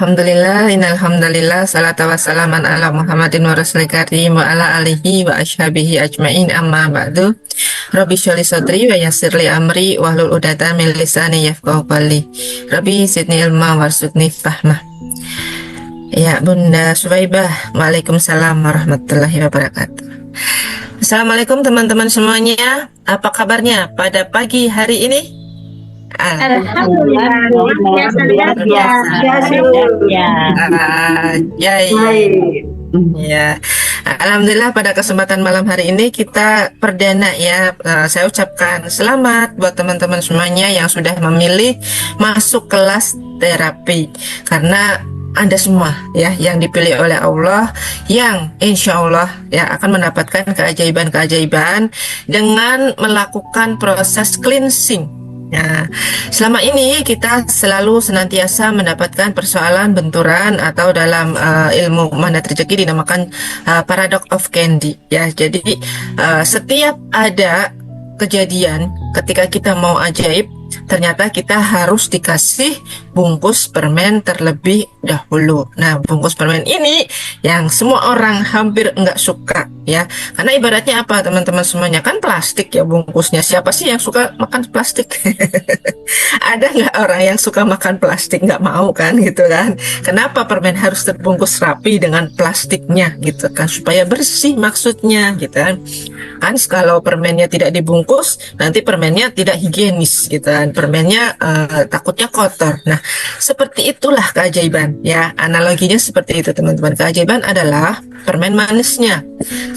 Alhamdulillah, innalhamdulillah, salatu wassalaman ala Muhammadin wa rasulil karim wa ala alihi wa ashabihi ajmain amma ba'du. Rabbi sholli sadri wa yassirli amri wahlul 'uqdatam min lisani yafqahu qawli. Rabbi zidni ilma warzuqni fahmah. Ya, Bunda Subaibah, waalaikumsalam warahmatullahi wabarakatuh. Assalamualaikum teman-teman semuanya. Apa kabarnya pada pagi hari ini? Alhamdulillah, Luar biasa. Yay. Ya, Alhamdulillah pada kesempatan malam hari ini kita perdana ya, saya ucapkan selamat buat teman-teman semuanya yang sudah memilih masuk kelas terapi, karena Anda semua ya yang dipilih oleh Allah, yang insya Allah ya akan mendapatkan keajaiban-keajaiban dengan melakukan proses cleansing. Nah, selama ini kita selalu senantiasa mendapatkan persoalan benturan atau dalam ilmu mandat rezeki dinamakan paradox of candy ya. Jadi setiap ada kejadian ketika kita mau ajaib, ternyata kita harus dikasih bungkus permen terlebih dahulu. Nah, bungkus permen ini yang semua orang hampir nggak suka ya, karena ibaratnya apa teman-teman semuanya, kan plastik ya bungkusnya. Siapa sih yang suka makan plastik? Ada nggak orang yang suka makan plastik? Nggak mau kan gitu kan. Kenapa permen harus terbungkus rapi dengan plastiknya gitu kan, supaya bersih maksudnya gitu kan. Kan kalau permennya tidak dibungkus, nanti permennya tidak higienis gitu kan, permennya takutnya kotor. Nah, seperti itulah keajaiban ya, analoginya seperti itu teman-teman. Keajaiban adalah permen manisnya,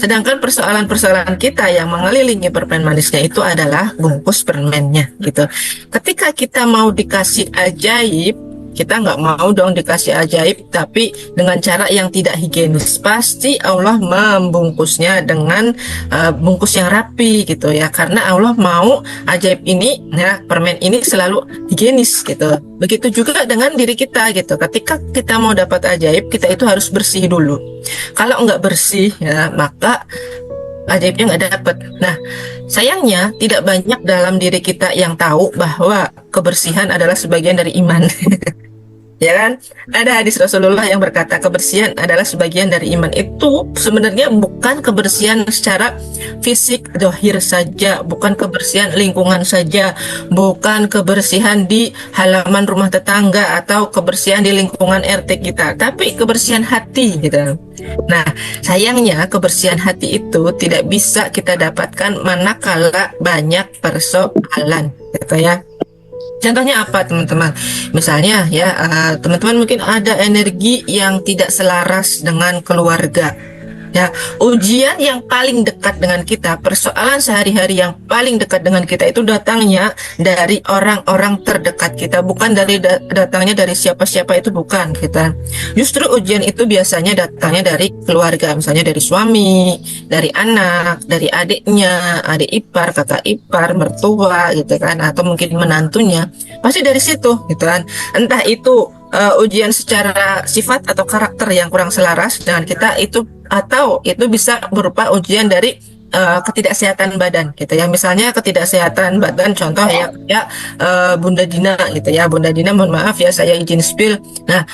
sedangkan persoalan-persoalan kita yang mengelilingi permen manisnya itu adalah bungkus permennya gitu. Ketika kita mau dikasih ajaib, kita nggak mau dong dikasih ajaib tapi dengan cara yang tidak higienis. Pasti Allah membungkusnya dengan bungkus yang rapi gitu ya, karena Allah mau ajaib ini ya, permen ini selalu higienis gitu. Begitu juga dengan diri kita gitu. Ketika kita mau dapat ajaib, kita itu harus bersih dulu. Kalau nggak bersih ya, maka ajaibnya nggak dapat. Nah, sayangnya tidak banyak dalam diri kita yang tahu bahwa kebersihan adalah sebagian dari iman. Ya kan, ada hadis Rasulullah yang berkata kebersihan adalah sebagian dari iman. Itu sebenarnya bukan kebersihan secara fisik zahir saja, bukan kebersihan lingkungan saja, bukan kebersihan di halaman rumah tetangga atau kebersihan di lingkungan RT kita, tapi kebersihan hati gitu. Nah, sayangnya kebersihan hati itu tidak bisa kita dapatkan manakala banyak persoalan gitu ya. Contohnya apa teman-teman? Misalnya ya, teman-teman mungkin ada energi yang tidak selaras dengan keluarga. Ya, ujian yang paling dekat dengan kita, persoalan sehari-hari yang paling dekat dengan kita itu datangnya dari orang-orang terdekat kita, bukan datangnya dari siapa-siapa, itu bukan kita. Justru ujian itu biasanya datangnya dari keluarga, misalnya dari suami, dari anak, dari adiknya, adik ipar, kakak ipar, mertua gitu kan, atau mungkin menantunya. Pasti dari situ gitu kan. Entah itu ujian secara sifat atau karakter yang kurang selaras dengan kita itu, atau itu bisa berupa ujian dari ketidaksehatan badan gitu ya. Misalnya ketidaksehatan badan, contoh ya Bunda Dina gitu ya. Bunda Dina, mohon maaf ya saya izin spill. Nah,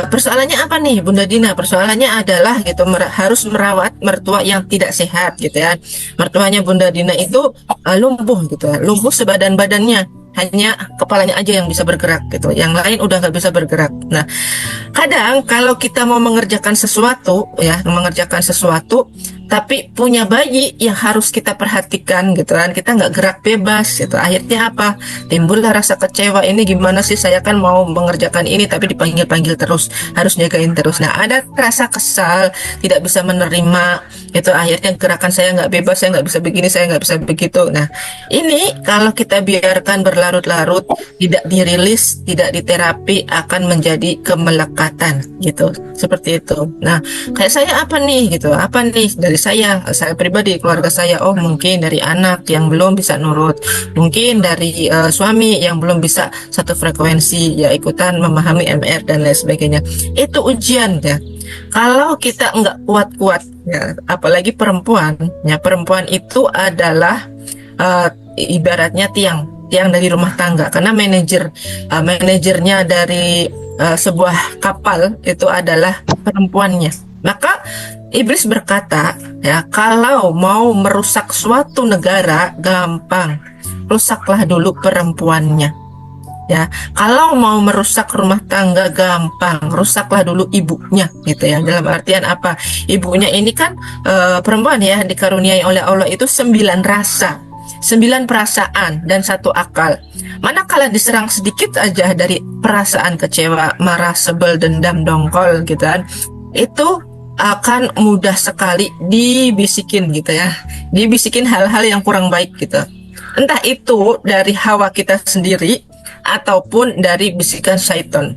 persoalannya apa nih Bunda Dina? Persoalannya adalah gitu, harus merawat mertua yang tidak sehat gitu ya. Mertuanya Bunda Dina itu lumpuh gitu ya, lumpuh sebadan badannya, hanya kepalanya aja yang bisa bergerak gitu, yang lain udah nggak bisa bergerak. Nah, kadang kalau kita mau mengerjakan sesuatu ya, tapi punya bayi yang harus kita perhatikan gitu kan, kita nggak gerak bebas gitu, akhirnya apa? Timbullah rasa kecewa, ini gimana sih, saya kan mau mengerjakan ini tapi dipanggil-panggil terus, harus jagain terus. Nah, ada rasa kesal, tidak bisa menerima itu, akhirnya gerakan saya nggak bebas, saya nggak bisa begini, saya nggak bisa begitu. Nah, ini kalau kita biarkan berlarut-larut, tidak dirilis, tidak diterapi, akan menjadi kemelekatan gitu, seperti itu. Nah, kayak saya apa nih gitu, apa nih dari saya pribadi, keluarga saya, oh mungkin dari anak yang belum bisa nurut, mungkin dari suami yang belum bisa satu frekuensi ya, ikutan memahami MR dan lain sebagainya. Itu ujian ya. Kalau kita nggak kuat-kuat ya, apalagi perempuan ya, perempuan itu adalah ibaratnya tiang yang dari rumah tangga, karena manajernya dari sebuah kapal itu adalah perempuannya. Maka iblis berkata, ya, kalau mau merusak suatu negara gampang, rusaklah dulu perempuannya. Ya, kalau mau merusak rumah tangga gampang, rusaklah dulu ibunya, gitu ya. Dalam artian apa? Ibunya ini kan perempuan ya, dikaruniai oleh Allah itu 9 rasa, 9 perasaan dan 1 akal. Manakala diserang sedikit aja dari perasaan kecewa, marah, sebel, dendam, dongkol, gitu kan, itu akan mudah sekali dibisikin, gitu ya, dibisikin hal-hal yang kurang baik, gitu. Entah itu dari hawa kita sendiri ataupun dari bisikan syaitan.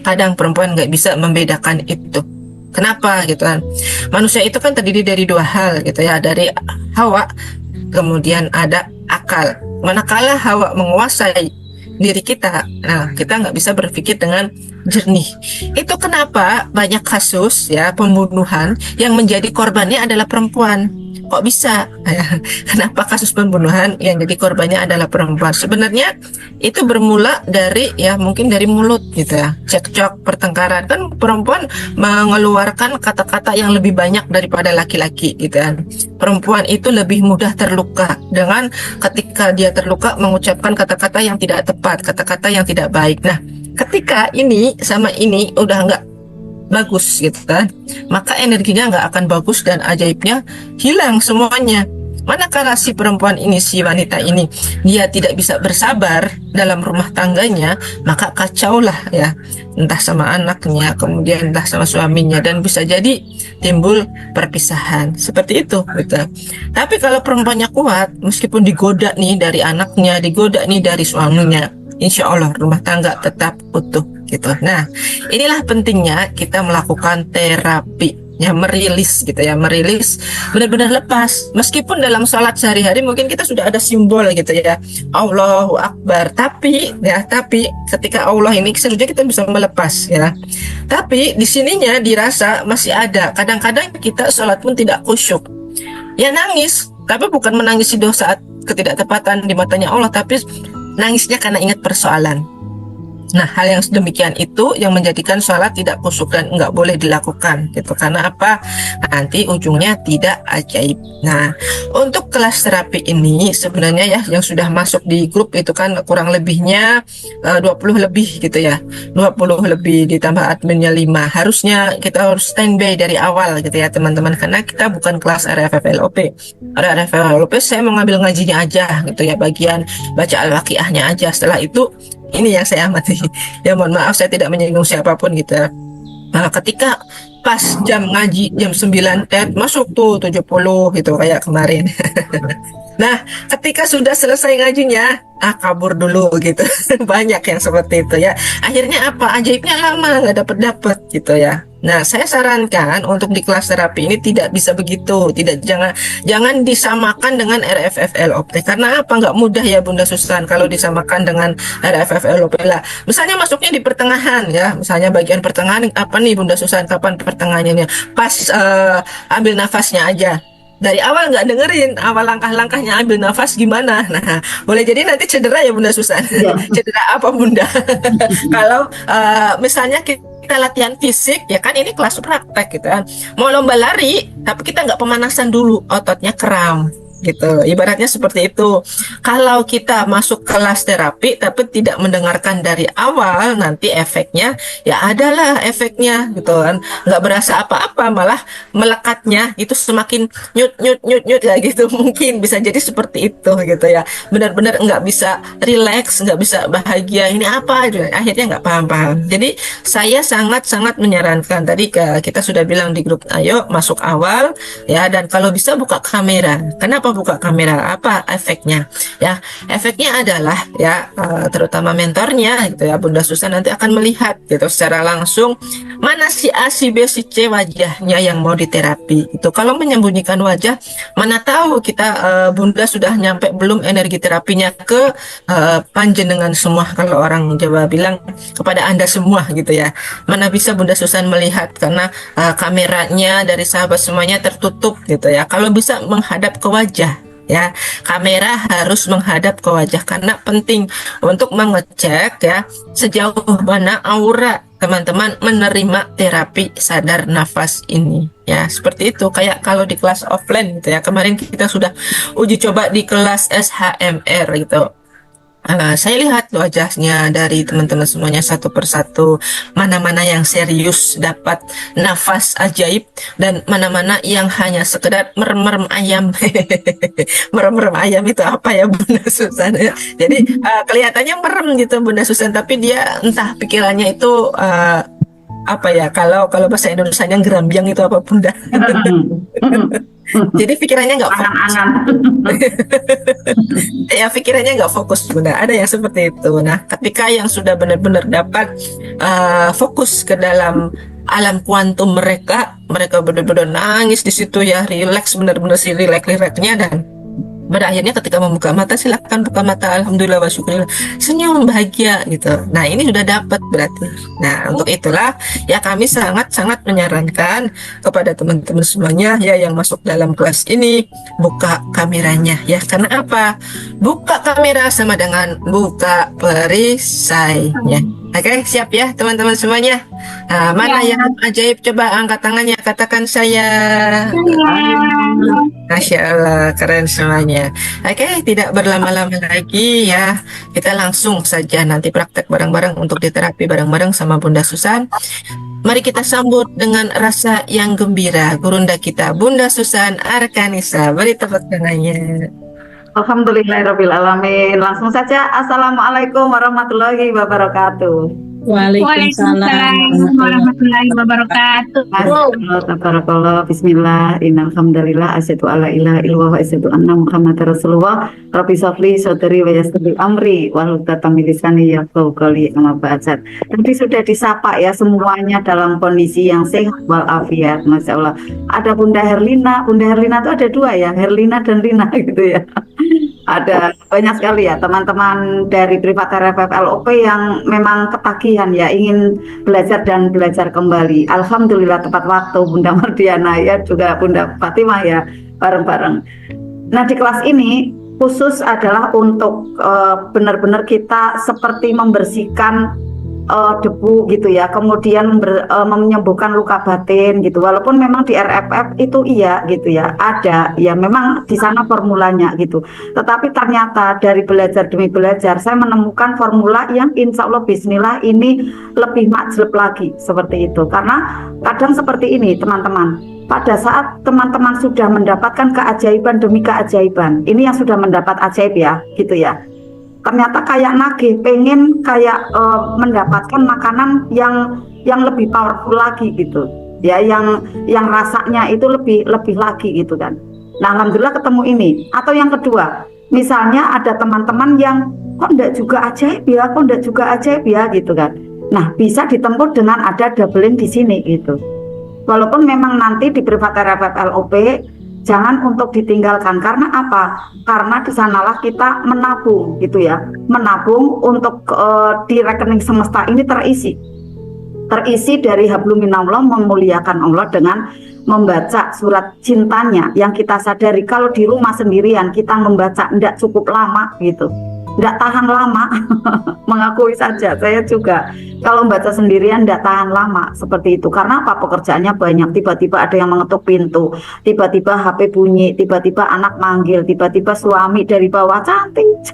Kadang perempuan nggak bisa membedakan itu. Kenapa gitu kan? Manusia itu kan terdiri dari 2 hal gitu ya, dari hawa, kemudian ada akal. Manakala hawa menguasai diri kita, nah kita nggak bisa berpikir dengan jernih. Itu kenapa banyak kasus ya pembunuhan yang menjadi korbannya adalah perempuan. Kok bisa? Kenapa kasus pembunuhan yang jadi korbannya adalah perempuan? Sebenarnya itu bermula dari ya mungkin dari mulut gitu ya, cekcok, pertengkaran. Kan perempuan mengeluarkan kata-kata yang lebih banyak daripada laki-laki gitu kan. Perempuan itu lebih mudah terluka dengan ketika dia terluka mengucapkan kata-kata yang tidak tepat, kata-kata yang tidak baik. Nah, ketika ini sama ini udah nggak bagus gitu kan, maka energinya nggak akan bagus dan ajaibnya hilang semuanya. Manakala si perempuan ini, si wanita ini, dia tidak bisa bersabar dalam rumah tangganya, maka kacau lah ya, entah sama anaknya, kemudian entah sama suaminya, dan bisa jadi timbul perpisahan seperti itu gitu. Tapi kalau perempuannya kuat, meskipun digoda nih dari anaknya, digoda nih dari suaminya, insya Allah rumah tangga tetap utuh gitu. Nah, inilah pentingnya kita melakukan terapi, ya, merilis gitu ya, merilis, benar-benar lepas. Meskipun dalam sholat sehari-hari mungkin kita sudah ada simbol gitu ya, Allahu Akbar, tapi ketika Allah ini seharusnya kita bisa melepas ya. Tapi di sininya dirasa masih ada. Kadang-kadang kita sholat pun tidak khusyuk. Ya nangis, tapi bukan menangisi dosa ketidaktepatan di matanya Allah, tapi nangisnya karena ingat persoalan. Nah, hal yang demikian itu yang menjadikan sholat tidak khusyuk dan nggak boleh dilakukan gitu. Karena apa? Nanti ujungnya tidak ajaib. Nah, untuk kelas terapi ini sebenarnya ya yang sudah masuk di grup itu kan kurang lebihnya 20 lebih gitu ya. 20 lebih ditambah adminnya 5. Harusnya kita harus standby dari awal gitu ya teman-teman, karena kita bukan kelas RFFLOP. RFFLOP saya mau ngambil ngajinya aja gitu ya, bagian baca al-waqiahnya aja. Setelah itu ini yang saya amati. Ya mohon maaf saya tidak menyinggung siapapun gitu. Nah, ketika pas jam ngaji jam 9 masuk tuh 70 gitu kayak kemarin. Nah, ketika sudah selesai ngajinya, kabur dulu gitu. Banyak yang seperti itu ya. Akhirnya apa? Ajaibnya lama nggak dapat gitu ya. Nah, saya sarankan untuk di kelas terapi ini tidak bisa begitu. Jangan disamakan dengan RFFLOP. Karena apa? Nggak mudah ya Bunda Susan kalau disamakan dengan RFFLOP lah. Misalnya masuknya di pertengahan ya. Misalnya bagian pertengahan apa nih Bunda Susan? Kapan pertengahannya? Pas ambil nafasnya aja. Dari awal nggak dengerin awal langkah-langkahnya, ambil nafas gimana. Nah, boleh jadi nanti cedera ya Bunda Susan. Ya. Cedera apa Bunda? Kalau misalnya kita latihan fisik ya kan, ini kelas praktek gitu kan, mau lomba lari tapi kita nggak pemanasan dulu, ototnya kram gitu, ibaratnya seperti itu. Kalau kita masuk kelas terapi tapi tidak mendengarkan dari awal, nanti efeknya ya adalah efeknya gitu kan, nggak berasa apa-apa, malah melekatnya itu semakin nyut ya gitu. Mungkin bisa jadi seperti itu gitu ya, benar-benar nggak bisa rileks, nggak bisa bahagia, ini apa gitu, akhirnya nggak paham-paham. Jadi saya sangat-sangat menyarankan, tadi kita sudah bilang di grup, ayo masuk awal ya, dan kalau bisa buka kamera. Kenapa buka kamera? Apa efeknya? Ya, efeknya adalah ya terutama mentornya gitu ya, Bunda Susan nanti akan melihat gitu secara langsung mana si A, si B, si C wajahnya yang mau diterapi. Itu kalau menyembunyikan wajah, mana tahu kita Bunda sudah nyampe belum energi terapinya ke panjenengan semua, kalau orang Jawa bilang kepada Anda semua gitu ya. Mana bisa Bunda Susan melihat karena kameranya dari sahabat semuanya tertutup gitu ya. Kalau bisa menghadap ke wajah ya. Kamera harus menghadap ke wajah karena penting untuk mengecek ya sejauh mana aura teman-teman menerima terapi sadar nafas ini ya. Seperti itu, kayak kalau di kelas offline gitu ya, kemarin kita sudah uji coba di kelas SHMR gitu. Saya lihat wajahnya dari teman-teman semuanya satu persatu, mana-mana yang serius dapat nafas ajaib dan mana-mana yang hanya sekedar merem-merem ayam. Merem-merem ayam itu apa ya Bunda Susan ya? Jadi kelihatannya merem gitu Bunda Susan, tapi dia entah pikirannya itu apa ya, kalau kalau bahasa Indonesianya gerambiang itu apa Bunda? Jadi pikirannya nggak fokus. Ya pikirannya nggak fokus Bunda, ada yang seperti itu. Nah ketika yang sudah benar-benar dapat fokus ke dalam alam kuantum mereka, mereka benar-benar nangis di situ ya, rileks, benar-benar si rileks-rileksnya, dan pada akhirnya ketika membuka mata, silakan buka mata, alhamdulillah wa syukurillah, senyum bahagia gitu. Nah ini sudah dapat berarti. Nah untuk itulah ya kami sangat-sangat menyarankan kepada teman-teman semuanya ya yang masuk dalam kelas ini, buka kameranya ya. Karena apa? Buka kamera sama dengan buka perisai ya. Oke, siap ya teman-teman semuanya. Mana yang ajaib, coba angkat tangannya, katakan saya. Masya Allah, keren semuanya. Oke, tidak berlama-lama lagi ya. Kita langsung saja nanti praktek bareng-bareng untuk diterapi bareng-bareng sama Bunda Susan. Mari kita sambut dengan rasa yang gembira gurunda kita, Bunda Susan Arkanisa. Beri tepuk tangannya. Alhamdulillahirrabbilalamin. Langsung saja, Assalamualaikum warahmatullahi wabarakatuh. Waalaikumsalam warahmatullahi wabarakatuh. Tabarakallah, bismillah, innalhamdulillah, asyhadu alla ilaha illallah wa asyhadu anna muhammadar rasulullah. Rabbi sholli sadri wa yassir li amri wahlul 'uqdatam min lisani yafqahu qawli. Amma ba'd. Nanti sudah disapa ya semuanya dalam kondisi yang sehat walafiat, Masya Allah. Ada Bunda Herlina itu ada dua ya, Herlina dan Lina gitu ya. Ada banyak sekali ya teman-teman dari Privatera FFLOP yang memang ketagihan ya, ingin belajar dan belajar kembali. Alhamdulillah tepat waktu Bunda Mardiana ya, juga Bunda Fatimah ya, bareng-bareng. Nah di kelas ini khusus adalah untuk benar-benar kita seperti membersihkan debu gitu ya, kemudian menyembuhkan luka batin gitu. Walaupun memang di RFF itu iya gitu ya, ada ya memang di sana formulanya gitu. Tetapi ternyata dari belajar demi belajar saya menemukan formula yang insya Allah bismillah ini lebih majleb lagi seperti itu. Karena kadang seperti ini teman-teman, pada saat teman-teman sudah mendapatkan keajaiban demi keajaiban, ini yang sudah mendapat ajaib ya gitu ya, ternyata kayak nagih, pengen kayak mendapatkan makanan yang lebih powerful lagi gitu ya, yang rasanya itu lebih lagi gitu kan. Nah alhamdulillah ketemu ini. Atau yang kedua, misalnya ada teman-teman yang kok enggak juga ajaib ya gitu kan. Nah bisa ditempuh dengan ada doubling di sini gitu. Walaupun memang nanti di Privatera FFLOP jangan untuk ditinggalkan. Karena apa? Karena di sanalah kita menabung gitu ya. Menabung untuk di rekening semesta ini terisi dari hablum minallah, memuliakan Allah dengan membaca surat cintanya yang kita sadari kalau di rumah sendirian kita membaca tidak cukup lama gitu. Tidak tahan lama. Mengakui saja saya juga kalau membaca sendirian tidak tahan lama seperti itu. Karena apa? Pekerjaannya banyak, tiba-tiba ada yang mengetuk pintu, tiba-tiba HP bunyi, tiba-tiba anak manggil, tiba-tiba suami dari bawah cantik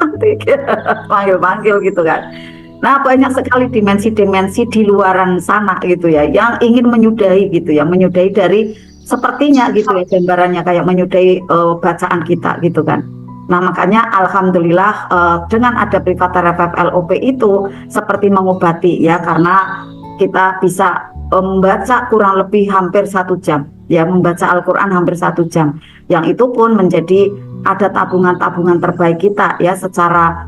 manggil gitu kan. Nah banyak sekali dimensi-dimensi di luaran sana gitu ya, yang ingin menyudahi gitu ya, menyudahi dari sepertinya gitu ya, gambarannya kayak menyudahi bacaan kita gitu kan. Nah makanya alhamdulillah dengan ada Privatera FFLOP itu seperti mengobati ya, karena kita bisa membaca kurang lebih hampir 1 jam ya, membaca Al-Quran hampir 1 jam, yang itu pun menjadi ada tabungan-tabungan terbaik kita ya secara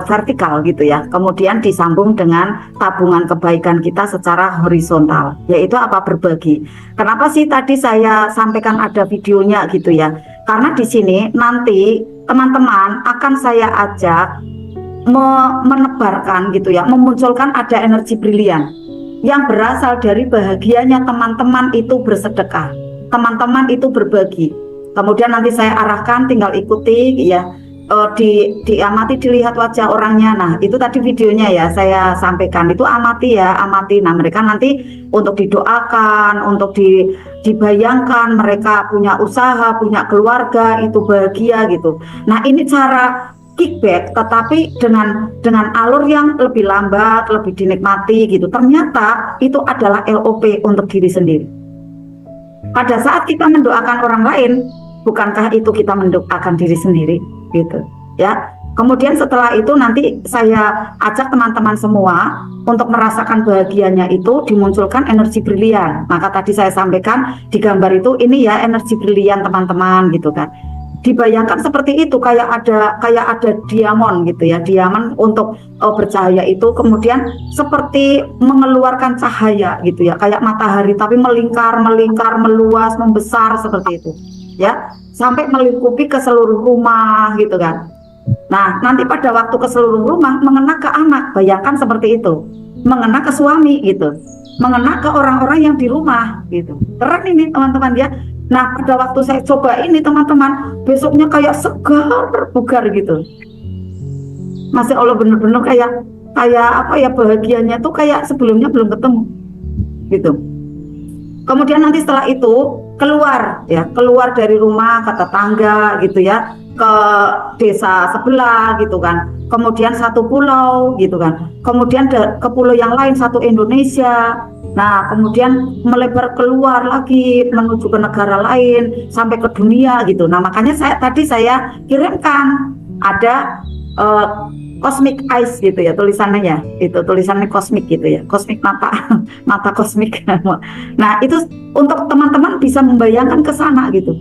vertikal gitu ya, kemudian disambung dengan tabungan kebaikan kita secara horizontal, yaitu apa? Berbagi. Kenapa sih tadi saya sampaikan ada videonya gitu ya, karena di sini nanti teman-teman akan saya ajak menebarkan gitu ya, memunculkan ada energi brilian yang berasal dari bahagianya teman-teman itu bersedekah, teman-teman itu berbagi, Kemudian nanti saya arahkan, tinggal ikuti ya. Diamati, dilihat wajah orangnya. Nah, itu tadi videonya ya saya sampaikan, itu amati ya, amati. Nah, mereka nanti untuk didoakan, untuk dibayangkan mereka punya usaha, punya keluarga, itu bahagia gitu. Nah, ini cara kickback, tetapi dengan alur yang lebih lambat, lebih dinikmati gitu. Ternyata itu adalah LOP untuk diri sendiri. Pada saat kita mendoakan orang lain, bukankah itu kita mendoakan diri sendiri gitu ya. Kemudian setelah itu nanti saya ajak teman-teman semua untuk merasakan bahagianya itu dimunculkan energi brilian. Maka tadi saya sampaikan di gambar itu, ini ya energi brilian teman-teman gitu kan. Dibayangkan seperti itu, kayak ada diamond gitu ya, diamond untuk bercahaya itu kemudian seperti mengeluarkan cahaya gitu ya, kayak matahari tapi melingkar, meluas, membesar seperti itu ya, sampai melingkupi ke seluruh rumah gitu kan. Nah, nanti pada waktu ke seluruh rumah mengena ke anak, bayangkan seperti itu, mengena ke suami gitu, mengena ke orang-orang yang di rumah gitu. Keren ini teman-teman ya. Nah, pada waktu saya coba ini teman-teman, besoknya kayak segar, bugar gitu. Masya Allah, bener-bener kayak apa ya, bahagianya tuh kayak sebelumnya belum ketemu gitu. Kemudian nanti setelah itu keluar dari rumah ke tetangga gitu ya, ke desa sebelah gitu kan, kemudian satu pulau gitu kan, kemudian ke pulau yang lain, satu Indonesia. Nah, kemudian melebar keluar lagi menuju ke negara lain sampai ke dunia gitu. Nah, makanya saya kirimkan ada cosmic eyes gitu ya tulisannya ya, itu tulisannya kosmik gitu ya, kosmik mata mata kosmik. Nah, itu untuk teman-teman bisa membayangkan ke sana gitu.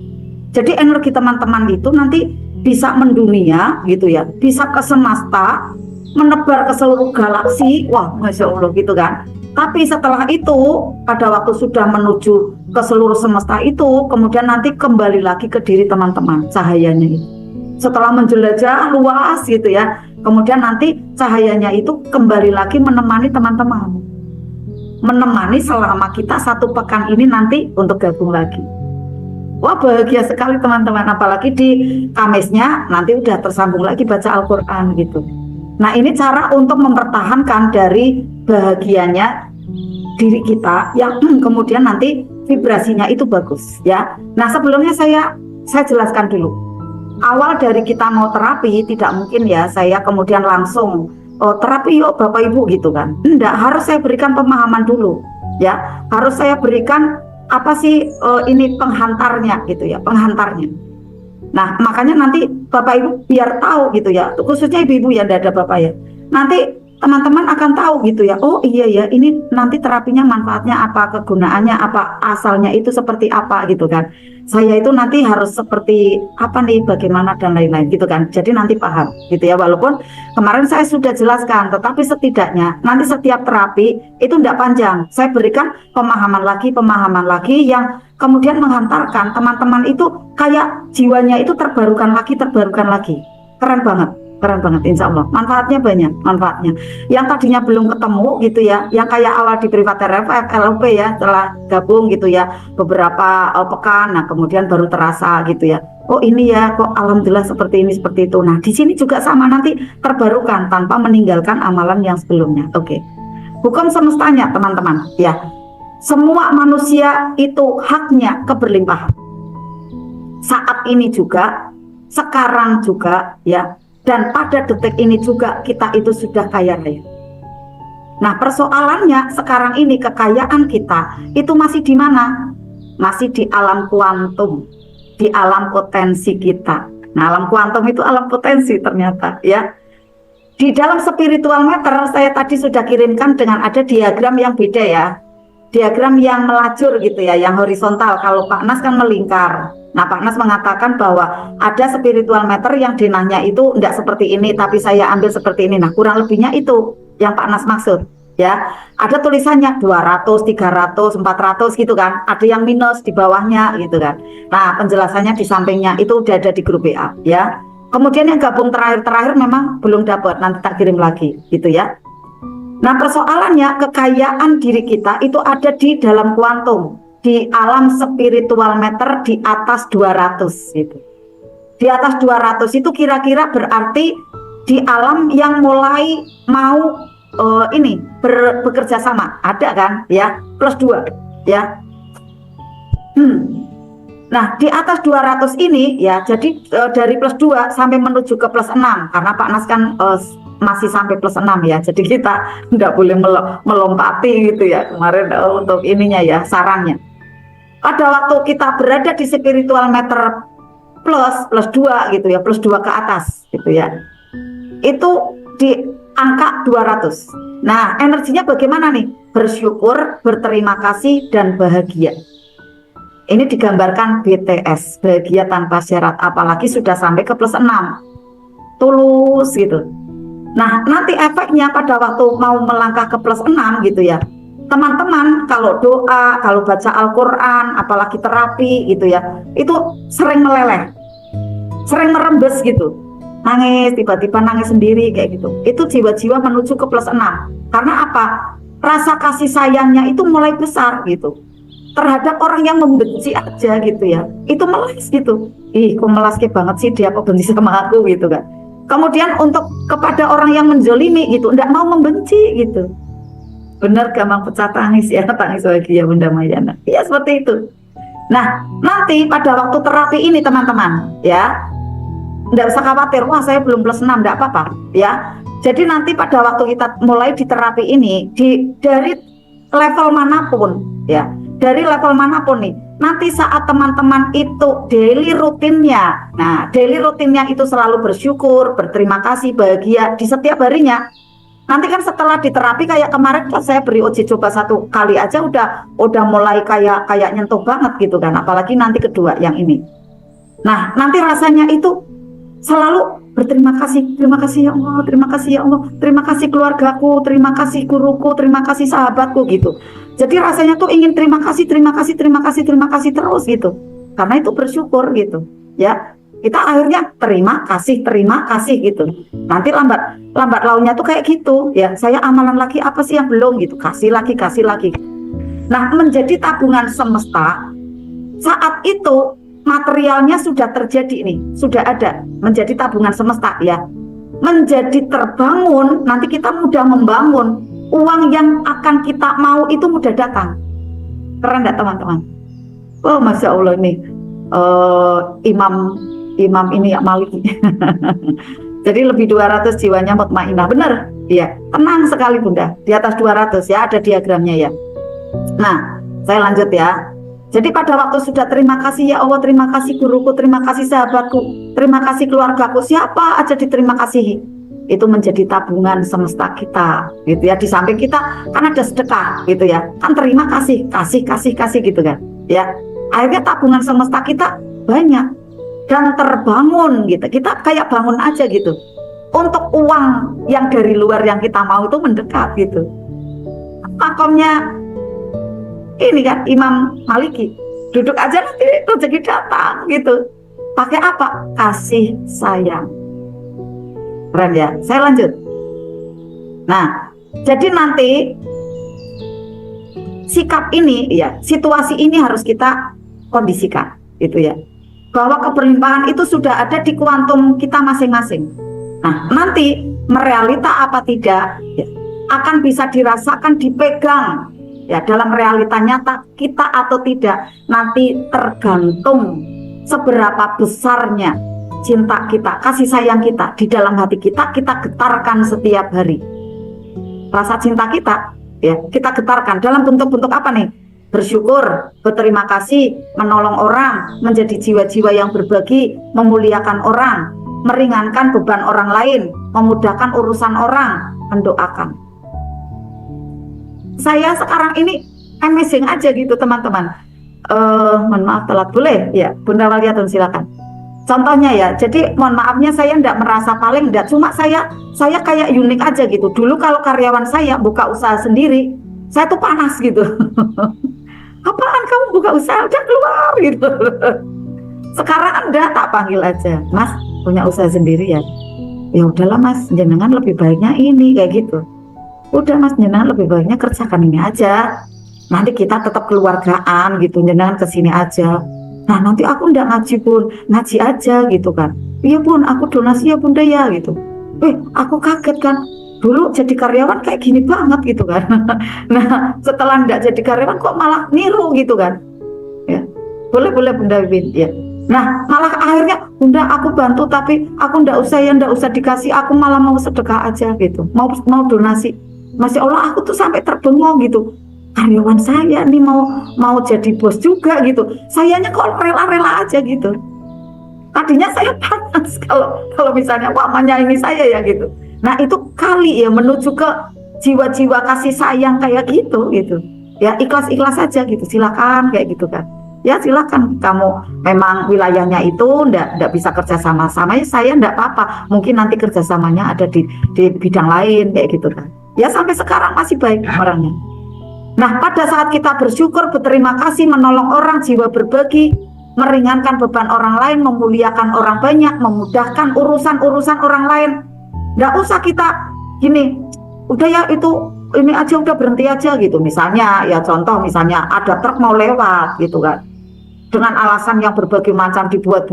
Jadi energi teman-teman itu nanti bisa mendunia gitu ya, bisa ke semesta, menebar ke seluruh galaksi. Wah, Masya Allah gitu kan. Tapi setelah itu pada waktu sudah menuju ke seluruh semesta itu, kemudian nanti kembali lagi ke diri teman-teman cahayanya itu. Setelah menjelajah luas gitu ya, kemudian nanti cahayanya itu kembali lagi menemani teman-teman, menemani selama kita 1 pekan ini nanti untuk gabung lagi. Wah, bahagia sekali teman-teman, apalagi di Kamisnya nanti udah tersambung lagi baca Al-Quran gitu. Nah, ini cara untuk mempertahankan dari bahagianya diri kita yang kemudian nanti vibrasinya itu bagus ya. Nah, sebelumnya saya jelaskan dulu. Awal dari kita mau terapi tidak mungkin ya saya kemudian langsung terapi yuk Bapak Ibu gitu kan. Enggak, harus saya berikan pemahaman dulu ya. Harus saya berikan apa sih ini penghantarnya gitu ya, penghantarnya. Nah, makanya nanti Bapak Ibu biar tahu gitu ya, khususnya ibu-ibu ya, tidak ada bapak ya. Nanti teman-teman akan tahu gitu ya, oh iya ya, ini nanti terapinya manfaatnya apa, kegunaannya apa, asalnya itu seperti apa gitu kan. Saya itu nanti harus seperti apa nih, bagaimana dan lain-lain gitu kan. Jadi nanti paham gitu ya, walaupun kemarin saya sudah jelaskan, tetapi setidaknya nanti setiap terapi itu tidak panjang. Saya berikan pemahaman lagi yang kemudian menghantarkan teman-teman itu kayak jiwanya itu terbarukan lagi. Keren banget insya Allah. Manfaatnya banyak, manfaatnya. Yang tadinya belum ketemu gitu ya, yang kayak awal di Private RFF, LOP ya, setelah gabung gitu ya, beberapa pekan, nah kemudian baru terasa gitu ya. Oh ini ya, kok alhamdulillah seperti ini, seperti itu. Nah, di sini juga sama, nanti terbarukan tanpa meninggalkan amalan yang sebelumnya. Oke. Hukum semestanya teman-teman ya. Semua manusia itu haknya keberlimpahan. Saat ini juga, sekarang juga ya, dan pada detik ini juga kita itu sudah kaya raya. Nah, persoalannya sekarang ini kekayaan kita itu masih di mana? Masih di alam kuantum, di alam potensi kita. Nah, alam kuantum itu alam potensi ternyata ya. Di dalam spiritual meter saya tadi sudah kirimkan dengan ada diagram yang beda ya. Diagram yang melajur gitu ya, yang horizontal. Kalau Pak Nas kan melingkar. Nah, Pak Nas mengatakan bahwa ada spiritual meter yang dinahnya itu tidak seperti ini, tapi saya ambil seperti ini. Nah, kurang lebihnya itu yang Pak Nas maksud ya. Ada tulisannya 200, 300, 400 gitu kan. Ada yang minus di bawahnya gitu kan. Nah, penjelasannya di sampingnya itu udah ada di grup WA ya. Kemudian yang gabung terakhir memang belum dapat, nanti tak kirim lagi gitu ya. Nah, persoalannya kekayaan diri kita itu ada di dalam kuantum, di alam spiritual meter di atas 200 gitu. Di atas 200 itu kira-kira berarti di alam yang mulai mau bekerja sama, ada kan ya, plus 2 ya. Nah, di atas 200 ini ya, jadi dari plus 2 sampai menuju ke plus 6, karena Pak Nas kan masih sampai plus 6 ya, jadi kita nggak boleh melompati gitu ya kemarin untuk ininya ya, sarannya. Pada waktu kita berada di spiritual meter plus 2 gitu ya, plus 2 ke atas gitu ya, itu di angka 200. Nah, energinya bagaimana nih? Bersyukur, berterima kasih, dan bahagia. Ini digambarkan BTS, bahagia tanpa syarat, apalagi sudah sampai ke plus 6, tulus gitu. Nah, nanti efeknya pada waktu mau melangkah ke plus 6 gitu ya, teman-teman kalau doa, kalau baca Al-Quran, apalagi terapi gitu ya, itu sering meleleh, sering merembes gitu, nangis, tiba-tiba nangis sendiri kayak gitu. Itu jiwa-jiwa menuju ke plus 6. Karena apa? Rasa kasih sayangnya itu mulai besar gitu, terhadap orang yang membenci aja gitu ya, itu melas gitu. Ih, kok melas banget sih dia, kok benci sama aku gitu kan. Kemudian untuk kepada orang yang menzolimi gitu, enggak mau membenci gitu. Benar, gampang pecah tangis ya, tangis bahagia Bunda Mayana. Iya, seperti itu. Nah, nanti pada waktu terapi ini teman-teman ya, enggak usah khawatir, wah saya belum plus 6, enggak apa-apa ya. Jadi nanti pada waktu kita mulai di terapi ini, dari level manapun ya, dari level manapun nih, nanti saat teman-teman itu daily rutinnya, nah daily rutinnya itu selalu bersyukur, berterima kasih, bahagia di setiap harinya. Nanti kan setelah diterapi kayak kemarin kan saya beri uji coba 1 kali aja udah mulai kayak nyentuh banget gitu kan, apalagi nanti kedua yang ini. Nah, nanti rasanya itu selalu berterima kasih ya Allah, terima kasih ya Allah, terima kasih keluargaku, terima kasih guruku, terima kasih sahabatku gitu. Jadi rasanya tuh ingin terima kasih terus gitu. Karena itu bersyukur gitu. Ya, kita akhirnya terima kasih gitu. Nanti lambat launnya tuh kayak gitu. Ya, saya amalan lagi apa sih yang belum gitu. Kasih lagi. Nah, menjadi tabungan semesta. Saat itu materialnya sudah terjadi nih, sudah ada, menjadi tabungan semesta ya, menjadi terbangun. Nanti kita mudah membangun, uang yang akan kita mau itu mudah datang. Keren nggak teman-teman? Oh, Masya Allah nih, imam ini ya Maliki. Jadi lebih 200 jiwanya mutmainah, bener ya, tenang sekali Bunda, di atas 200 ya, ada diagramnya ya. Nah, saya lanjut ya. Jadi pada waktu sudah terima kasih ya Allah, terima kasih guruku, terima kasih sahabatku, terima kasih keluargaku, siapa aja diterima kasihi, itu menjadi tabungan semesta kita gitu ya. Di samping kita kan ada sedekah gitu ya, kan terima kasih gitu kan ya. Akhirnya tabungan semesta kita banyak dan terbangun gitu. Kita kayak bangun aja gitu. Untuk uang yang dari luar yang kita mau itu mendekat gitu. Makomnya ini kan Imam Maliki, duduk aja nanti rezeki datang gitu. Pakai apa? Kasih sayang. Keren ya. Saya lanjut. Nah, jadi nanti sikap ini ya, situasi ini harus kita kondisikan gitu ya, bahwa keberlimpahan itu sudah ada di kuantum kita masing-masing. Nah, nanti merealita apa tidak ya, akan bisa dirasakan, dipegang ya dalam realita nyata kita atau tidak, nanti tergantung seberapa besarnya cinta kita, kasih sayang kita di dalam hati kita getarkan setiap hari. Rasa cinta kita ya, kita getarkan dalam bentuk-bentuk apa nih? Bersyukur, berterima kasih, menolong orang, menjadi jiwa-jiwa yang berbagi, memuliakan orang, meringankan beban orang lain, memudahkan urusan orang, mendoakan. Saya sekarang ini amazing aja gitu teman-teman. Mohon maaf telat, boleh ya Bunda Waliatun, silakan. Contohnya ya, jadi mohon maafnya saya enggak merasa paling, enggak, cuma saya kayak unik aja gitu. Dulu kalau karyawan saya buka usaha sendiri, saya tuh panas gitu. Apaan kamu buka usaha, udah keluar gitu. Sekarang Anda tak panggil aja, Mas punya usaha sendiri ya. Ya udahlah Mas, jenengan lebih baiknya ini kayak gitu. Udah Mas, jenengan lebih baiknya kerjakan ini aja. nanti kita tetap keluargaan gitu, jenengan kesini aja. Nah nanti aku ndak ngaji Bun, ngaji aja gitu kan. Iya Bun, aku donasi ya Bunda ya gitu. Aku kaget kan, dulu jadi karyawan kayak gini banget gitu kan. Nah setelah ndak jadi karyawan kok malah niru gitu kan. Ya, boleh Bunda Win ya. Nah malah akhirnya Bunda aku bantu tapi aku ndak usah dikasih, aku malah mau sedekah aja gitu, mau donasi. Masya Allah aku tuh sampai terbengong gitu, karyawan saya nih mau jadi bos juga gitu, sayanya kok rela-rela aja gitu. Tadinya saya panas kalau misalnya wamanya ini saya ya gitu. Nah itu kali ya menuju ke jiwa-jiwa kasih sayang kayak gitu gitu. Ya ikhlas-ikhlas aja gitu, silakan kayak gitu kan. Ya silakan, kamu memang wilayahnya itu ndak bisa kerja sama ya saya ndak apa-apa. Mungkin nanti kerjasamanya ada di bidang lain kayak gitu kan. Ya sampai sekarang masih baik orangnya. Nah pada saat kita bersyukur, berterima kasih, menolong orang, jiwa berbagi, meringankan beban orang lain, memuliakan orang banyak, memudahkan urusan orang lain. Nggak usah kita gini, udah ya itu ini aja udah berhenti aja gitu. Misalnya ya contoh misalnya ada truk mau lewat gitu kan, dengan alasan yang berbagai macam, dibuat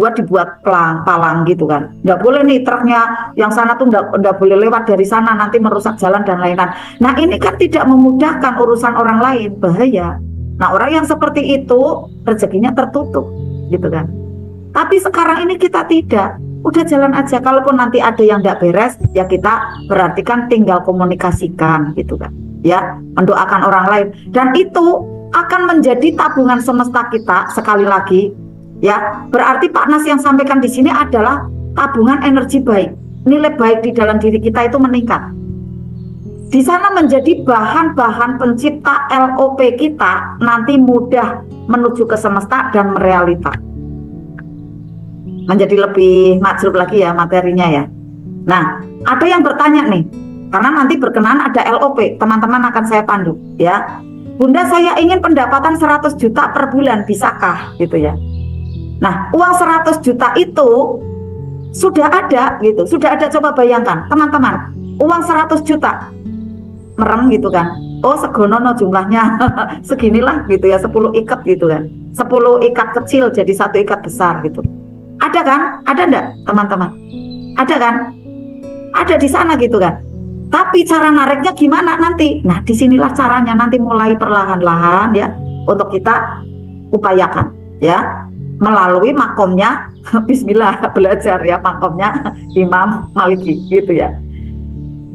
palang gitu kan. Nggak boleh nih truknya yang sana tuh nggak boleh lewat dari sana, nanti merusak jalan dan lain-lain. Nah ini kan tidak memudahkan urusan orang lain, bahaya. Nah orang yang seperti itu rezekinya tertutup gitu kan. Tapi sekarang ini kita tidak, udah jalan aja. Kalaupun nanti ada yang nggak beres ya kita berarti kan tinggal komunikasikan gitu kan. Ya mendoakan orang lain, dan itu akan menjadi tabungan semesta kita. Sekali lagi ya, berarti Pak Nas yang sampaikan di sini adalah tabungan energi baik, nilai baik di dalam diri kita itu meningkat. Di sana menjadi bahan-bahan pencipta LOP kita nanti mudah menuju ke semesta dan merealita. Menjadi lebih majlub lagi ya materinya ya. Nah, ada yang bertanya nih, karena nanti berkenaan ada LOP, teman-teman akan saya pandu ya. Bunda saya ingin pendapatan 100 juta per bulan, bisakah gitu ya. Nah uang 100 juta itu sudah ada gitu, sudah ada, coba bayangkan teman-teman, uang 100 juta merem gitu kan. Oh segonono jumlahnya seginilah gitu ya, 10 ikat gitu kan, 10 ikat kecil jadi 1 ikat besar gitu. Ada kan? Ada enggak teman-teman? Ada kan? Ada di sana gitu kan. Tapi cara nariknya gimana nanti? Nah disinilah caranya, nanti mulai perlahan-lahan ya untuk kita upayakan ya, melalui makomnya Bismillah, belajar ya makomnya Imam Maliki gitu ya,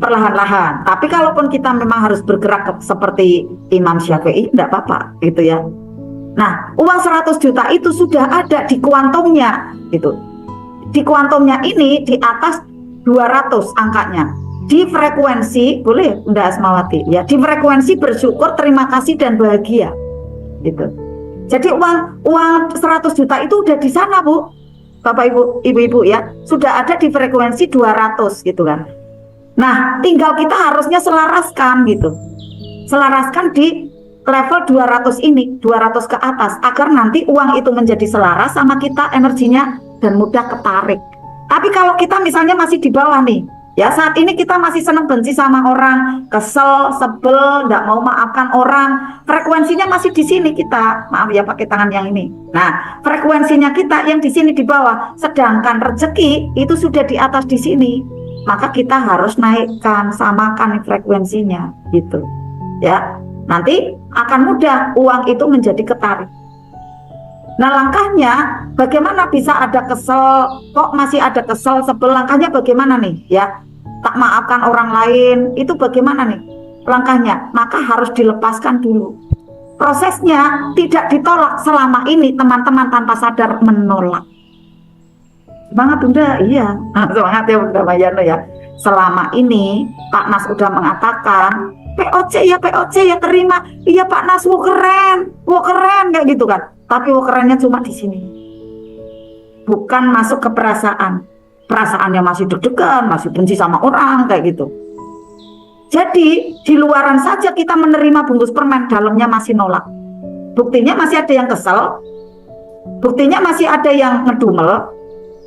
perlahan-lahan. Tapi kalaupun kita memang harus bergerak seperti Imam Syafi'i enggak apa-apa gitu ya. Nah uang 100 juta itu sudah ada di kuantumnya gitu. Di kuantumnya ini di atas 200 angkanya. Di frekuensi, boleh Bunda Asmawati ya, di frekuensi bersyukur, terima kasih dan bahagia gitu. Jadi uang 100 juta itu udah di sana Bu, Bapak Ibu ya, sudah ada di frekuensi 200 gitu kan. Nah tinggal kita harusnya selaraskan gitu, selaraskan di level 200 ini, 200 ke atas, agar nanti uang itu menjadi selaras sama kita energinya dan mudah ketarik. Tapi kalau kita misalnya masih di bawah nih ya, saat ini kita masih senang benci sama orang, kesel, sebel, nggak mau maafkan orang, frekuensinya masih di sini kita, maaf ya pakai tangan yang ini. Nah, frekuensinya kita yang di sini di bawah, sedangkan rezeki itu sudah di atas di sini. Maka kita harus naikkan, samakan frekuensinya, gitu. Ya, nanti akan mudah uang itu menjadi ketarik. Nah langkahnya bagaimana bisa ada kesel, kok masih ada kesel, sebel, langkahnya bagaimana nih ya, tak maafkan orang lain, itu bagaimana nih langkahnya? Maka harus dilepaskan dulu. Prosesnya tidak ditolak selama ini teman-teman tanpa sadar menolak. Semangat Bunda, iya semangat ya Bunda Mayano ya. Selama ini Pak Nas udah mengatakan POC ya terima, iya Pak Nas, wow keren kayak gitu kan. Tapi kerennya cuma di sini, bukan masuk ke perasaannya masih deg-degan, masih benci sama orang kayak gitu. Jadi di luaran saja kita menerima bungkus permen, dalamnya masih nolak. Buktinya masih ada yang kesel, buktinya masih ada yang ngedumel,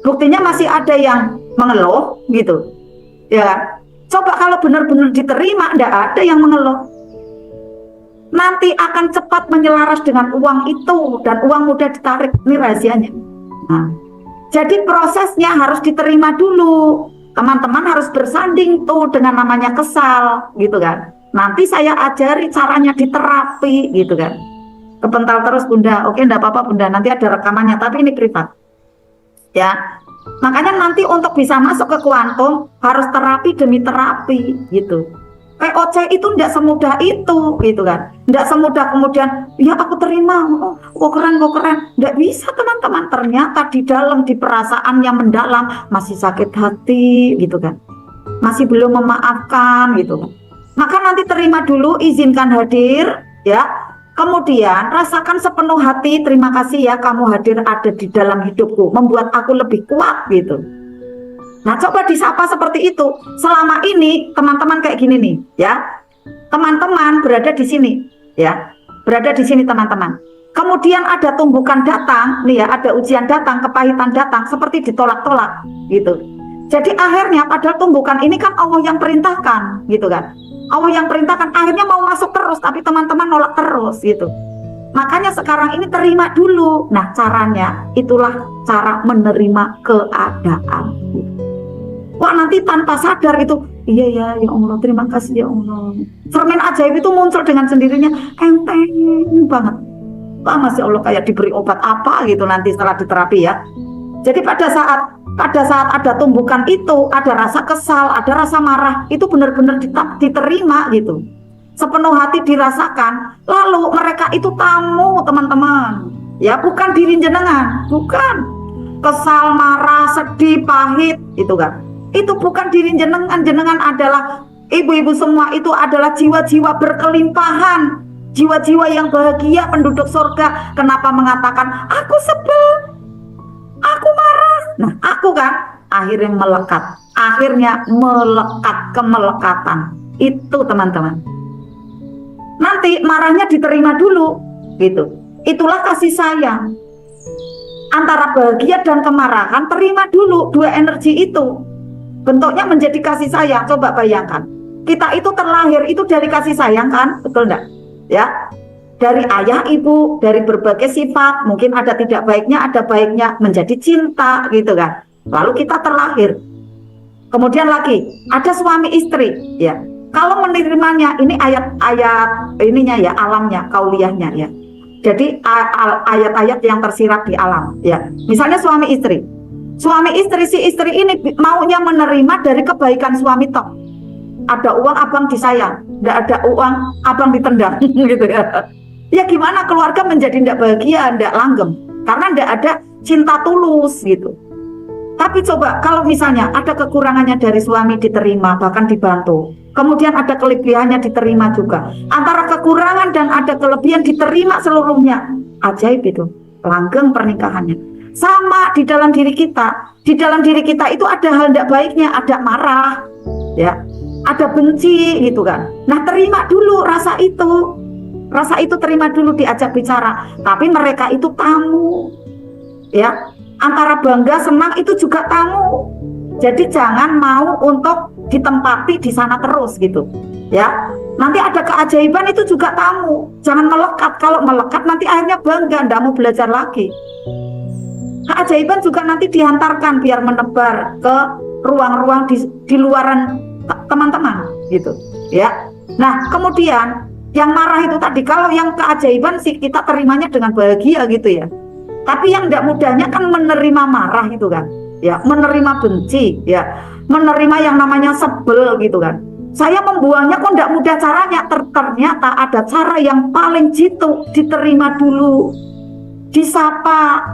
buktinya masih ada yang mengeluh gitu. Ya, coba kalau benar-benar diterima, enggak ada yang mengeluh. nanti akan cepat menyelaras dengan uang itu dan uang mudah ditarik. Ini rahasianya. Nah, jadi prosesnya harus diterima dulu. Teman-teman harus bersanding tuh dengan namanya kesal, gitu kan. Nanti saya ajari caranya diterapi, gitu kan. Kepental terus Bunda, oke enggak apa-apa Bunda, nanti ada rekamannya, tapi ini privat. Ya, makanya nanti untuk bisa masuk ke kuantum harus terapi demi terapi, gitu. POC itu tidak semudah itu, gitu kan. Tidak semudah kemudian, ya aku terima, kok keren, tidak bisa teman-teman. Ternyata di dalam, di perasaan yang mendalam masih sakit hati, gitu kan. Masih belum memaafkan, gitu kan. Maka nanti terima dulu, izinkan hadir, ya. Kemudian rasakan sepenuh hati, terima kasih ya kamu hadir ada di dalam hidupku, membuat aku lebih kuat, gitu. Nah, coba disapa seperti itu. Selama ini teman-teman kayak gini nih, ya. Teman-teman berada di sini, ya. Berada di sini teman-teman. Kemudian ada tumbukan datang, nih ya, ada ujian datang, kepahitan datang, seperti ditolak-tolak, gitu. Jadi akhirnya padahal tumbukan ini kan Allah yang perintahkan, gitu kan. Allah yang perintahkan, akhirnya mau masuk terus, tapi teman-teman nolak terus, gitu. Makanya sekarang ini terima dulu. Nah, caranya itulah cara menerima keadaan. Wah, nanti tanpa sadar itu, iya ya Allah, terima kasih ya Allah. Cermin ajaib itu muncul dengan sendirinya, enteng banget. Wah, Masya Allah, kayak diberi obat apa gitu nanti setelah diterapi ya. Jadi pada saat ada tumbukan itu, ada rasa kesal, ada rasa marah, itu benar-benar diterima gitu. Sepenuh hati dirasakan, lalu mereka itu tamu teman-teman. Ya, bukan diri jenengan, bukan. Kesal, marah, sedih, pahit, itu kan. Itu bukan diri jenengan adalah ibu-ibu semua, itu adalah jiwa-jiwa berkelimpahan, jiwa-jiwa yang bahagia penduduk surga. Kenapa mengatakan aku sebel, aku marah? Nah, aku kan akhirnya melekat kemelekatan itu teman-teman. Nanti marahnya diterima dulu, gitu. Itulah kasih sayang. Antara bahagia dan kemarahan terima dulu dua energi itu. Bentuknya menjadi kasih sayang. Coba bayangkan, kita itu terlahir itu dari kasih sayang kan, betul enggak? Ya, dari ayah ibu, dari berbagai sifat, mungkin ada tidak baiknya, ada baiknya, menjadi cinta gitu kan. Lalu kita terlahir. Kemudian lagi ada suami istri, ya. Kalau menerimanya, ini ayat-ayat ininya ya, alamnya, kauliyahnya ya. Jadi ayat-ayat yang tersirat di alam, ya. Misalnya suami istri. Suami istri, si istri ini maunya menerima dari kebaikan suami toh. Ada uang abang disayang, tidak ada uang abang ditendang gitu ya. Ya gimana keluarga menjadi tidak bahagia, tidak langgeng, karena tidak ada cinta tulus gitu. Tapi coba kalau misalnya ada kekurangannya dari suami diterima, bahkan dibantu. Kemudian ada kelebihannya diterima juga. Antara kekurangan dan ada kelebihan diterima seluruhnya. Ajaib itu, langgeng pernikahannya. Sama di dalam diri kita. Di dalam diri kita itu ada hal tidak baiknya, ada marah, ya, ada benci gitu kan. Nah, terima dulu rasa itu. Rasa itu terima dulu, diajak bicara. Tapi mereka itu tamu. Ya, antara bangga senang itu juga tamu. Jadi jangan mau untuk ditempati di sana terus gitu. Ya. Nanti ada keajaiban itu juga tamu. Jangan melekat. Kalau melekat nanti akhirnya bangga, enggak mau belajar lagi. Keajaiban juga nanti dihantarkan biar menebar ke ruang-ruang di luaran teman-teman gitu ya. Nah, kemudian yang marah itu tadi, kalau yang keajaiban sih kita terimanya dengan bahagia gitu ya. Tapi yang tidak mudahnya kan menerima marah itu kan ya, menerima benci ya, menerima yang namanya sebel gitu kan. Saya membuangnya kok tidak mudah caranya. Ternyata ada cara yang paling jitu, diterima dulu, disapa.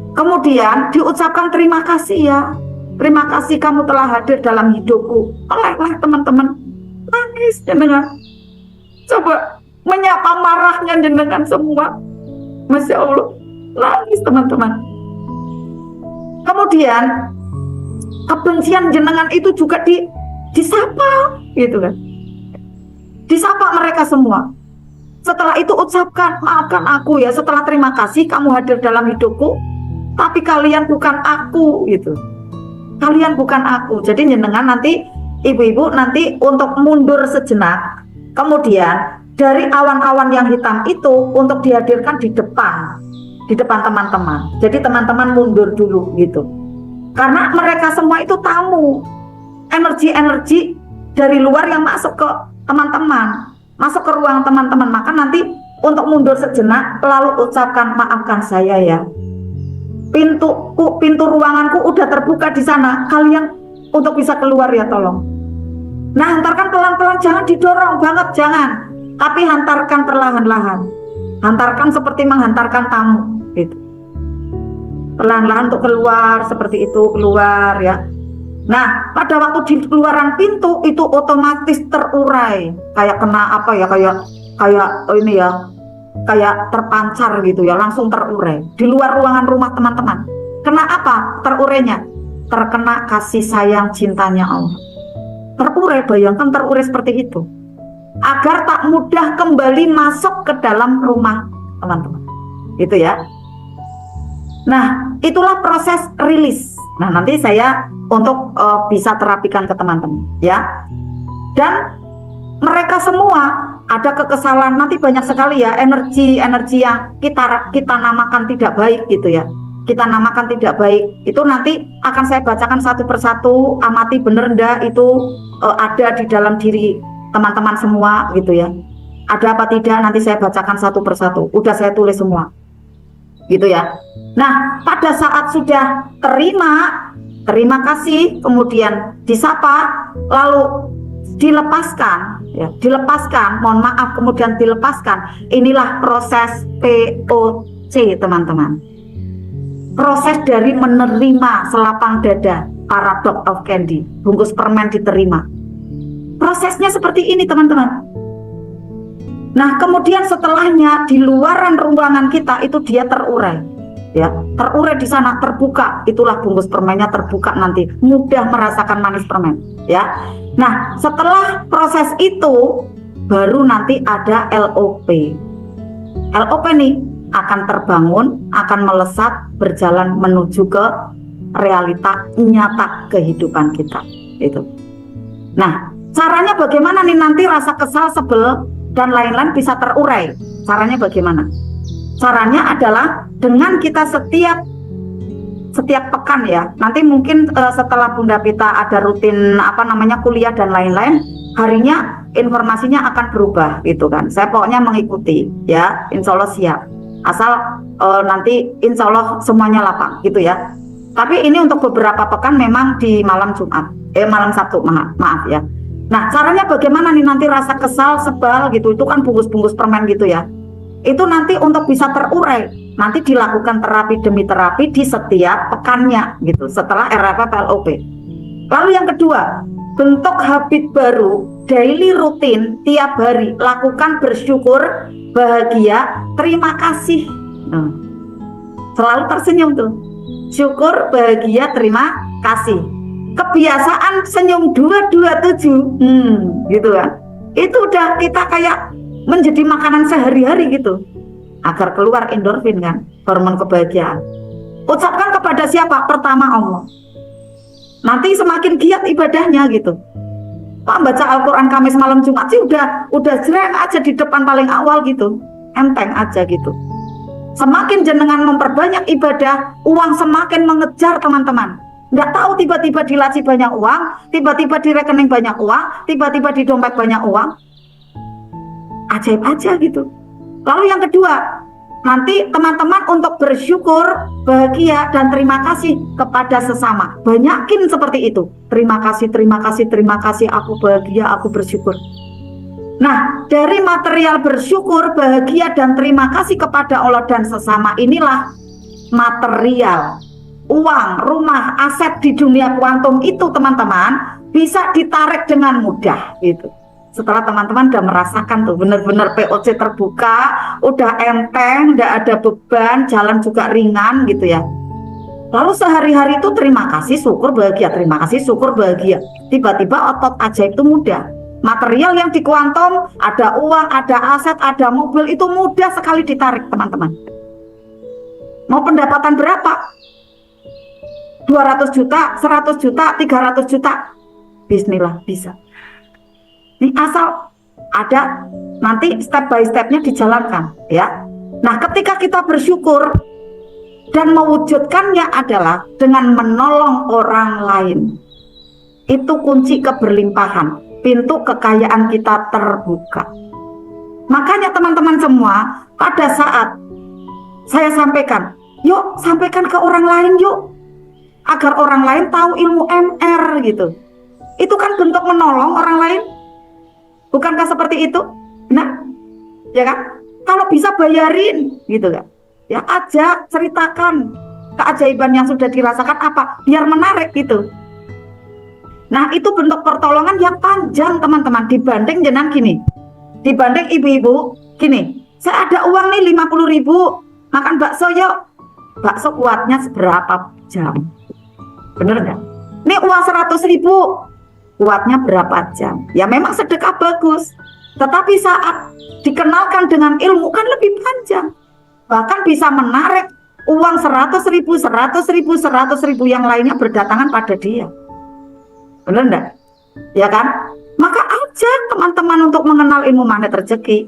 Kemudian diucapkan terima kasih ya. Terima kasih kamu telah hadir dalam hidupku. Olehlah teman-teman. Nangis jenengan. Coba menyapa marahnya jenengan semua. Masya Allah. Nangis teman-teman. Kemudian kebencian jenengan itu juga disapa gitu kan. Disapa mereka semua. Setelah itu ucapkan, maafkan aku ya, setelah terima kasih kamu hadir dalam hidupku. Tapi kalian bukan aku gitu. Kalian bukan aku. Jadi jenengan nanti ibu-ibu nanti untuk mundur sejenak. Kemudian dari awan-awan yang hitam itu untuk dihadirkan di depan teman-teman. Jadi teman-teman mundur dulu gitu. Karena mereka semua itu tamu, energi-energi dari luar yang masuk ke teman-teman, masuk ke ruang teman-teman. Maka nanti untuk mundur sejenak, lalu ucapkan, maafkan saya ya. Pintu ruanganku udah terbuka di sana. Kalian untuk bisa keluar ya tolong. Nah, hantarkan pelan-pelan, jangan didorong banget, jangan. Tapi hantarkan perlahan-lahan. Hantarkan seperti menghantarkan tamu, gitu. Perlahan-lahan untuk keluar seperti itu, keluar ya. Nah, pada waktu di keluaran pintu itu otomatis terurai, kayak kena apa ya, kayak ini ya, kayak terpancar gitu ya, langsung terurai di luar ruangan rumah teman-teman. Kena apa terurainya? Terkena kasih sayang cintanya Allah. Terurai, bayangkan terurai seperti itu, agar tak mudah kembali masuk ke dalam rumah teman-teman, gitu ya. Nah, itulah proses rilis. Nah, nanti saya untuk bisa terapikan ke teman-teman ya. Dan mereka semua ada kekesalan, nanti banyak sekali ya energi yang kita namakan tidak baik gitu ya. Kita namakan tidak baik. Itu nanti akan saya bacakan satu persatu, amati bener ndak itu ada di dalam diri teman-teman semua gitu ya. Ada apa tidak nanti saya bacakan satu persatu. Udah saya tulis semua. Gitu ya. Nah, pada saat sudah terima kasih, kemudian disapa, lalu dilepaskan, ya, mohon maaf, kemudian dilepaskan. Inilah proses POC, teman-teman. Proses dari menerima selapang dada, paradox of candy, bungkus permen diterima. Prosesnya seperti ini, teman-teman. Nah, kemudian setelahnya di luaran ruangan kita itu dia terurai, ya, terurai di sana, terbuka. Itulah bungkus permennya terbuka, nanti mudah merasakan manis permen, ya. Nah, setelah proses itu baru nanti ada LOP. LOP nih akan terbangun, akan melesat, berjalan menuju ke realita nyata kehidupan kita. Itu. Nah, caranya bagaimana nih nanti rasa kesal, sebel dan lain-lain bisa terurai? Caranya bagaimana? Caranya adalah dengan kita setiap pekan ya. Nanti mungkin setelah Bunda Pita ada rutin kuliah dan lain-lain, harinya informasinya akan berubah gitu kan. Saya pokoknya mengikuti ya, insya Allah siap. Asal nanti insya Allah semuanya lapang gitu ya. Tapi ini untuk beberapa pekan memang di malam Sabtu, maaf ya. Nah, caranya bagaimana nih nanti rasa kesal, sebal gitu, itu kan bungkus-bungkus permen gitu ya. Itu nanti untuk bisa terurai, nanti dilakukan terapi demi terapi di setiap pekannya gitu, setelah RFP LOP. Lalu yang kedua, bentuk habit baru, daily rutin, tiap hari, lakukan bersyukur, bahagia, terima kasih. Nah, selalu tersenyum tuh. Syukur, bahagia, terima kasih. Kebiasaan senyum 227 gitu kan, itu udah kita kayak menjadi makanan sehari-hari gitu, agar keluar endorfin kan, hormon kebahagiaan. Ucapkan kepada siapa? Pertama Allah. Nanti semakin giat ibadahnya gitu. Pak baca Al-Quran Kamis malam Jumat sih udah jreng aja di depan paling awal gitu, enteng aja gitu. Semakin jenengan memperbanyak ibadah, uang semakin mengejar teman-teman. Nggak tahu tiba-tiba di laci banyak uang, tiba-tiba di rekening banyak uang, tiba-tiba di dompet banyak uang. Ajaib aja gitu. Lalu yang kedua, nanti teman-teman untuk bersyukur, bahagia, dan terima kasih kepada sesama. Banyakin seperti itu. Terima kasih, terima kasih, terima kasih, aku bahagia, aku bersyukur. Nah, dari material bersyukur, bahagia, dan terima kasih kepada Allah dan sesama, inilah material. Uang, rumah, aset di dunia kuantum itu teman-teman bisa ditarik dengan mudah gitu. Setelah teman-teman udah merasakan tuh benar-benar POC terbuka, udah enteng, udah ada beban, jalan juga ringan gitu ya. Lalu sehari-hari itu terima kasih, syukur, bahagia, terima kasih, syukur, bahagia. Tiba-tiba otot ajaib itu mudah. Material yang di kuantum, ada uang, ada aset, ada mobil, itu mudah sekali ditarik teman-teman. Mau pendapatan berapa? 200 juta, 100 juta, 300 juta. Bismillah, bisa. Ini asal ada nanti step by stepnya dijalankan ya. Nah, ketika kita bersyukur dan mewujudkannya adalah dengan menolong orang lain. Itu kunci keberlimpahan, pintu kekayaan kita terbuka. Makanya teman-teman semua, pada saat saya sampaikan, yuk sampaikan ke orang lain yuk, agar orang lain tahu ilmu MR gitu. Itu kan bentuk menolong orang lain, bukankah seperti itu? Nah, ya kan? Kalau bisa bayarin gitu kan, ya ajak, ceritakan keajaiban yang sudah dirasakan apa, biar menarik gitu. Nah, itu bentuk pertolongan yang panjang teman-teman, dibanding jenang gini, dibanding ibu-ibu gini, saya ada uang nih 50.000, makan bakso yuk. Bakso kuatnya seberapa jam, bener nggak? Ini uang 100.000, kuatnya berapa jam? Ya memang sedekah bagus, tetapi saat dikenalkan dengan ilmu kan lebih panjang, bahkan bisa menarik uang 100.000, 100.000, 100.000 yang lainnya berdatangan pada dia. Benar enggak? Ya kan? Maka ajak teman-teman untuk mengenal ilmu magnet rezeki,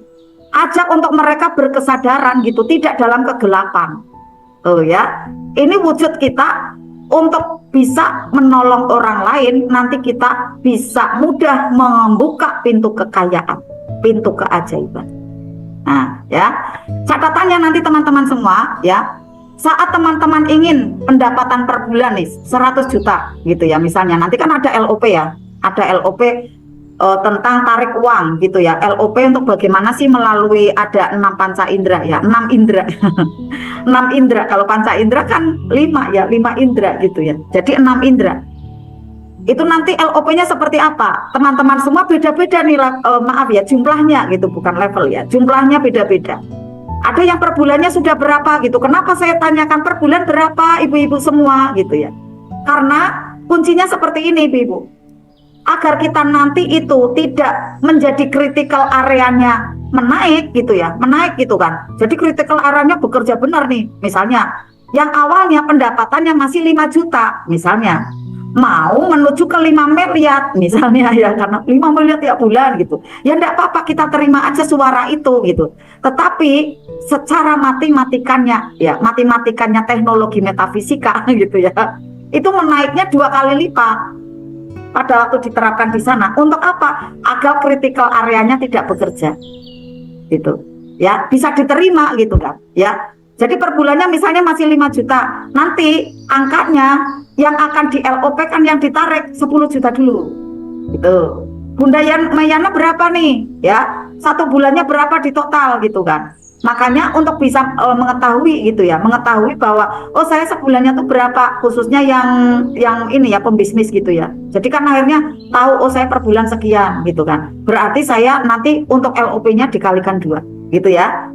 ajak untuk mereka berkesadaran gitu, tidak dalam kegelapan. Oh ya, ini wujud kita untuk bisa menolong orang lain, nanti kita bisa mudah membuka pintu kekayaan, pintu keajaiban. Nah, ya, catatannya nanti teman-teman semua, ya, saat teman-teman ingin pendapatan per bulan nih 100 juta gitu ya, misalnya nanti kan ada LOP ya, ada LOP tentang tarik uang gitu ya. LOP untuk bagaimana sih melalui ada 6 panca indera ya, 6 indera. 6 indera, kalau panca indera kan 5 ya, 5 indera gitu ya. Jadi 6 indera. Itu nanti LOP-nya seperti apa? Teman-teman semua beda-beda nih, maaf ya, jumlahnya gitu, bukan level ya. Jumlahnya beda-beda. Ada yang per bulannya sudah berapa gitu. Kenapa saya tanyakan per bulan berapa ibu-ibu semua gitu ya? Karena kuncinya seperti ini ibu-ibu. Agar kita nanti itu tidak menjadi critical areanya menaik gitu ya, menaik gitu kan. Jadi critical areanya bekerja benar nih. Misalnya yang awalnya pendapatannya masih 5 juta misalnya, mau menuju ke 5 miliar misalnya ya, karena 5 miliar tiap bulan gitu. Ya enggak apa-apa, kita terima aja suara itu gitu. Tetapi secara matematikannya ya, matematikannya teknologi metafisika gitu ya, itu menaiknya 2 kali lipat pada waktu diterapkan di sana. Untuk apa? Agar critical areanya tidak bekerja gitu ya, bisa diterima gitu kan ya. Jadi per bulannya misalnya masih 5 juta, nanti angkanya yang akan di LOP kan yang ditarik 10 juta dulu gitu. Bunda Mayana berapa nih ya, 1 bulannya berapa di total gitu kan. Makanya untuk bisa mengetahui gitu ya, mengetahui bahwa oh saya sebulannya tuh berapa, khususnya yang ini ya, pembisnis gitu ya. Jadi kan akhirnya tahu oh saya per bulan sekian gitu kan. Berarti saya nanti untuk LOP-nya dikalikan 2 gitu ya.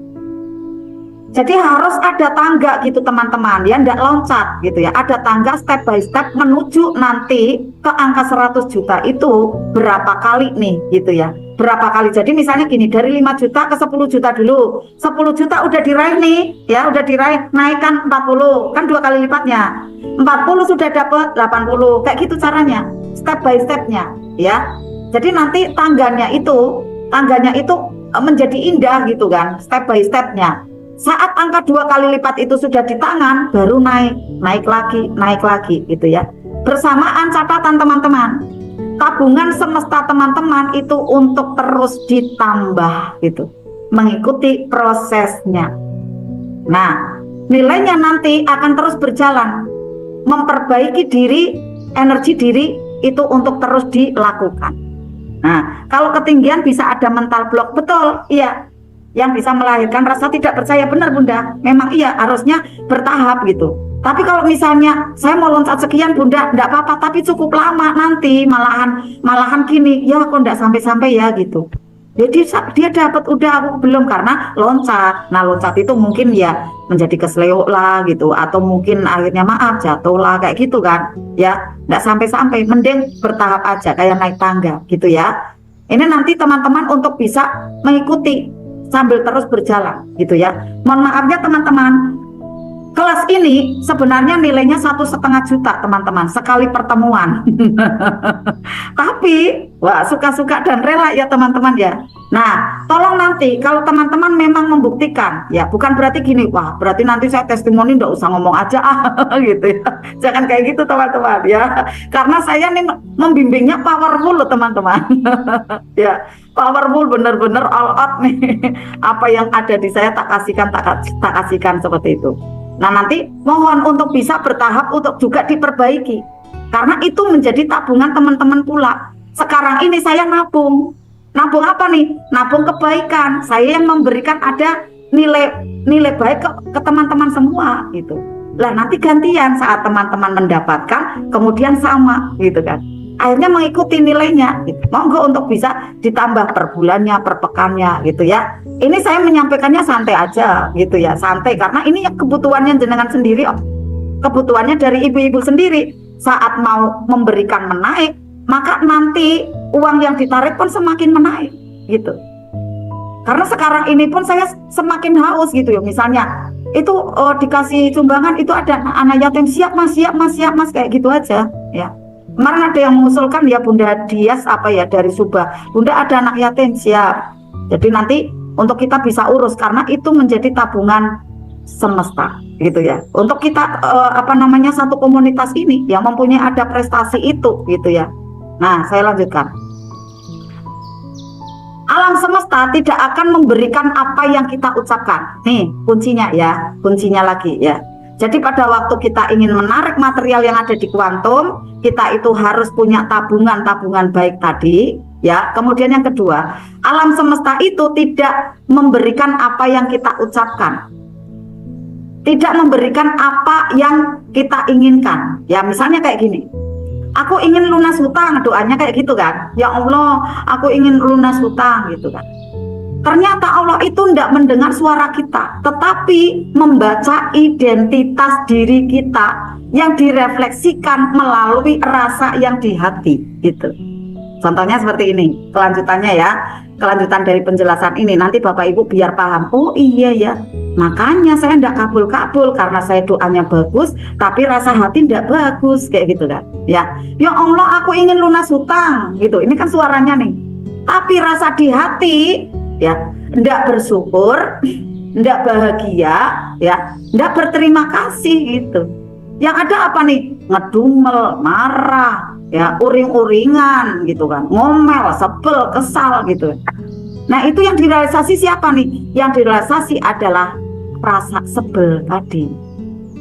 Jadi harus ada tangga gitu teman-teman ya, enggak loncat gitu ya. Ada tangga step by step menuju nanti ke angka 100 juta itu berapa kali nih gitu ya. Berapa kali. Jadi misalnya gini, dari 5 juta ke 10 juta dulu. 10 juta udah diraih nih ya, udah diraih, naikkan 40, kan 2 kali lipatnya. 40 sudah dapat 80. Kayak gitu caranya, step by stepnya ya. Jadi nanti tangganya itu menjadi indah gitu kan, step by stepnya. Saat angka 2 kali lipat itu sudah di tangan, baru naik lagi gitu ya. Bersamaan catatan teman-teman, tabungan semesta teman-teman itu untuk terus ditambah gitu, mengikuti prosesnya. Nah, nilainya nanti akan terus berjalan, memperbaiki diri, energi diri itu untuk terus dilakukan. Nah, kalau ketinggian bisa ada mental block, betul, iya. Yang bisa melahirkan rasa tidak percaya, benar Bunda, memang iya, harusnya bertahap gitu. Tapi kalau misalnya saya mau loncat sekian Bunda, enggak apa-apa, tapi cukup lama nanti malahan gini, ya kok enggak sampai-sampai ya gitu. Jadi dia dapat, udah aku belum, karena loncat. Nah loncat itu mungkin ya menjadi kesleo lah gitu, atau mungkin akhirnya maaf jatuh lah kayak gitu kan. Ya enggak sampai-sampai, mending bertahap aja kayak naik tangga gitu ya. Ini nanti teman-teman untuk bisa mengikuti sambil terus berjalan gitu ya. Mohon maafnya teman-teman, kelas ini sebenarnya nilainya 1,5 juta teman-teman sekali pertemuan. Tapi wah, suka-suka dan rela ya teman-teman ya. Nah, tolong nanti kalau teman-teman memang membuktikan ya, bukan berarti gini, wah berarti nanti saya testimoni nggak usah ngomong aja gitu ya. Jangan kayak gitu teman-teman ya. Karena saya nih membimbingnya powerful loh teman-teman. Ya, powerful bener-bener all out nih. Apa yang ada di saya tak kasihkan seperti itu. Nah, nanti mohon untuk bisa bertahap untuk juga diperbaiki. Karena itu menjadi tabungan teman-teman pula. Sekarang ini saya nabung. Nabung apa nih? Nabung kebaikan. Saya yang memberikan ada nilai baik ke teman-teman semua gitu. Lah nanti gantian saat teman-teman mendapatkan kemudian sama gitu kan. Akhirnya mengikuti nilainya gitu. Monggo untuk bisa ditambah per bulannya, per pekannya gitu ya. Ini saya menyampaikannya santai aja gitu ya, santai karena ini kebutuhannya jenengan sendiri, kebutuhannya dari ibu-ibu sendiri. Saat mau memberikan menaik, maka nanti uang yang ditarik pun semakin menaik gitu. Karena sekarang ini pun saya semakin haus gitu ya. Misalnya itu dikasih sumbangan itu ada anak yatim, siap mas kayak gitu aja ya. Kemarin ada yang mengusulkan ya Bunda Dias dari Subah, Bunda ada anak yatim, siap. Jadi nanti untuk kita bisa urus karena itu menjadi tabungan semesta gitu ya. Untuk kita satu komunitas ini yang mempunyai ada prestasi itu gitu ya. Nah, saya lanjutkan. Alam semesta tidak akan memberikan apa yang kita ucapkan. Nih, kuncinya ya, kuncinya lagi ya. Jadi pada waktu kita ingin menarik material yang ada di kuantum, kita itu harus punya tabungan baik tadi ya. Kemudian yang kedua, alam semesta itu tidak memberikan apa yang kita ucapkan, tidak memberikan apa yang kita inginkan ya. Misalnya kayak gini, aku ingin lunas hutang, doanya kayak gitu kan, ya Allah aku ingin lunas hutang gitu kan. Ternyata Allah itu tidak mendengar suara kita, tetapi membaca identitas diri kita yang direfleksikan melalui rasa yang di hati gitu. Contohnya seperti ini, kelanjutannya ya, kelanjutan dari penjelasan ini nanti Bapak Ibu biar paham. Oh iya ya, makanya saya tidak kabul-kabul karena saya doanya bagus, tapi rasa hati tidak bagus kayak gitu kan. Ya Allah aku ingin lunas hutang gitu. Ini kan suaranya nih, tapi rasa di hati ya ndak bersyukur, ndak bahagia ya, ndak berterima kasih gitu. Yang ada apa nih? Ngedumel, marah ya, uring-uringan gitu kan, ngomel, sebel, kesal gitu. Nah itu yang direalisasi siapa nih? Yang direalisasi adalah rasa sebel tadi,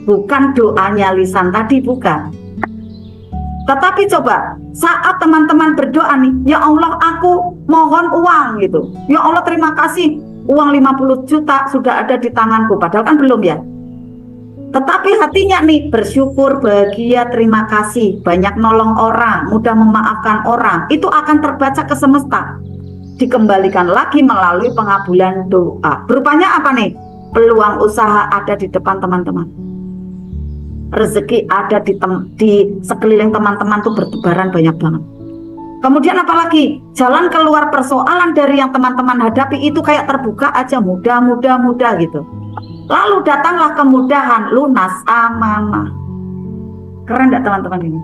bukan doanya lisan tadi, bukan. Tetapi coba saat teman-teman berdoa nih, ya Allah aku mohon uang gitu, ya Allah terima kasih uang 50 juta sudah ada di tanganku, padahal kan belum ya. Tetapi hatinya nih bersyukur, bahagia, terima kasih, banyak nolong orang, mudah memaafkan orang, itu akan terbaca ke semesta, dikembalikan lagi melalui pengabulan doa. Berupanya apa nih? Peluang usaha ada di depan teman-teman, rezeki ada di sekeliling teman-teman tuh bertebaran banyak banget. Kemudian apalagi jalan keluar persoalan dari yang teman-teman hadapi itu kayak terbuka aja, mudah gitu. Lalu datanglah kemudahan, lunas, amanah. Keren gak teman-teman ini?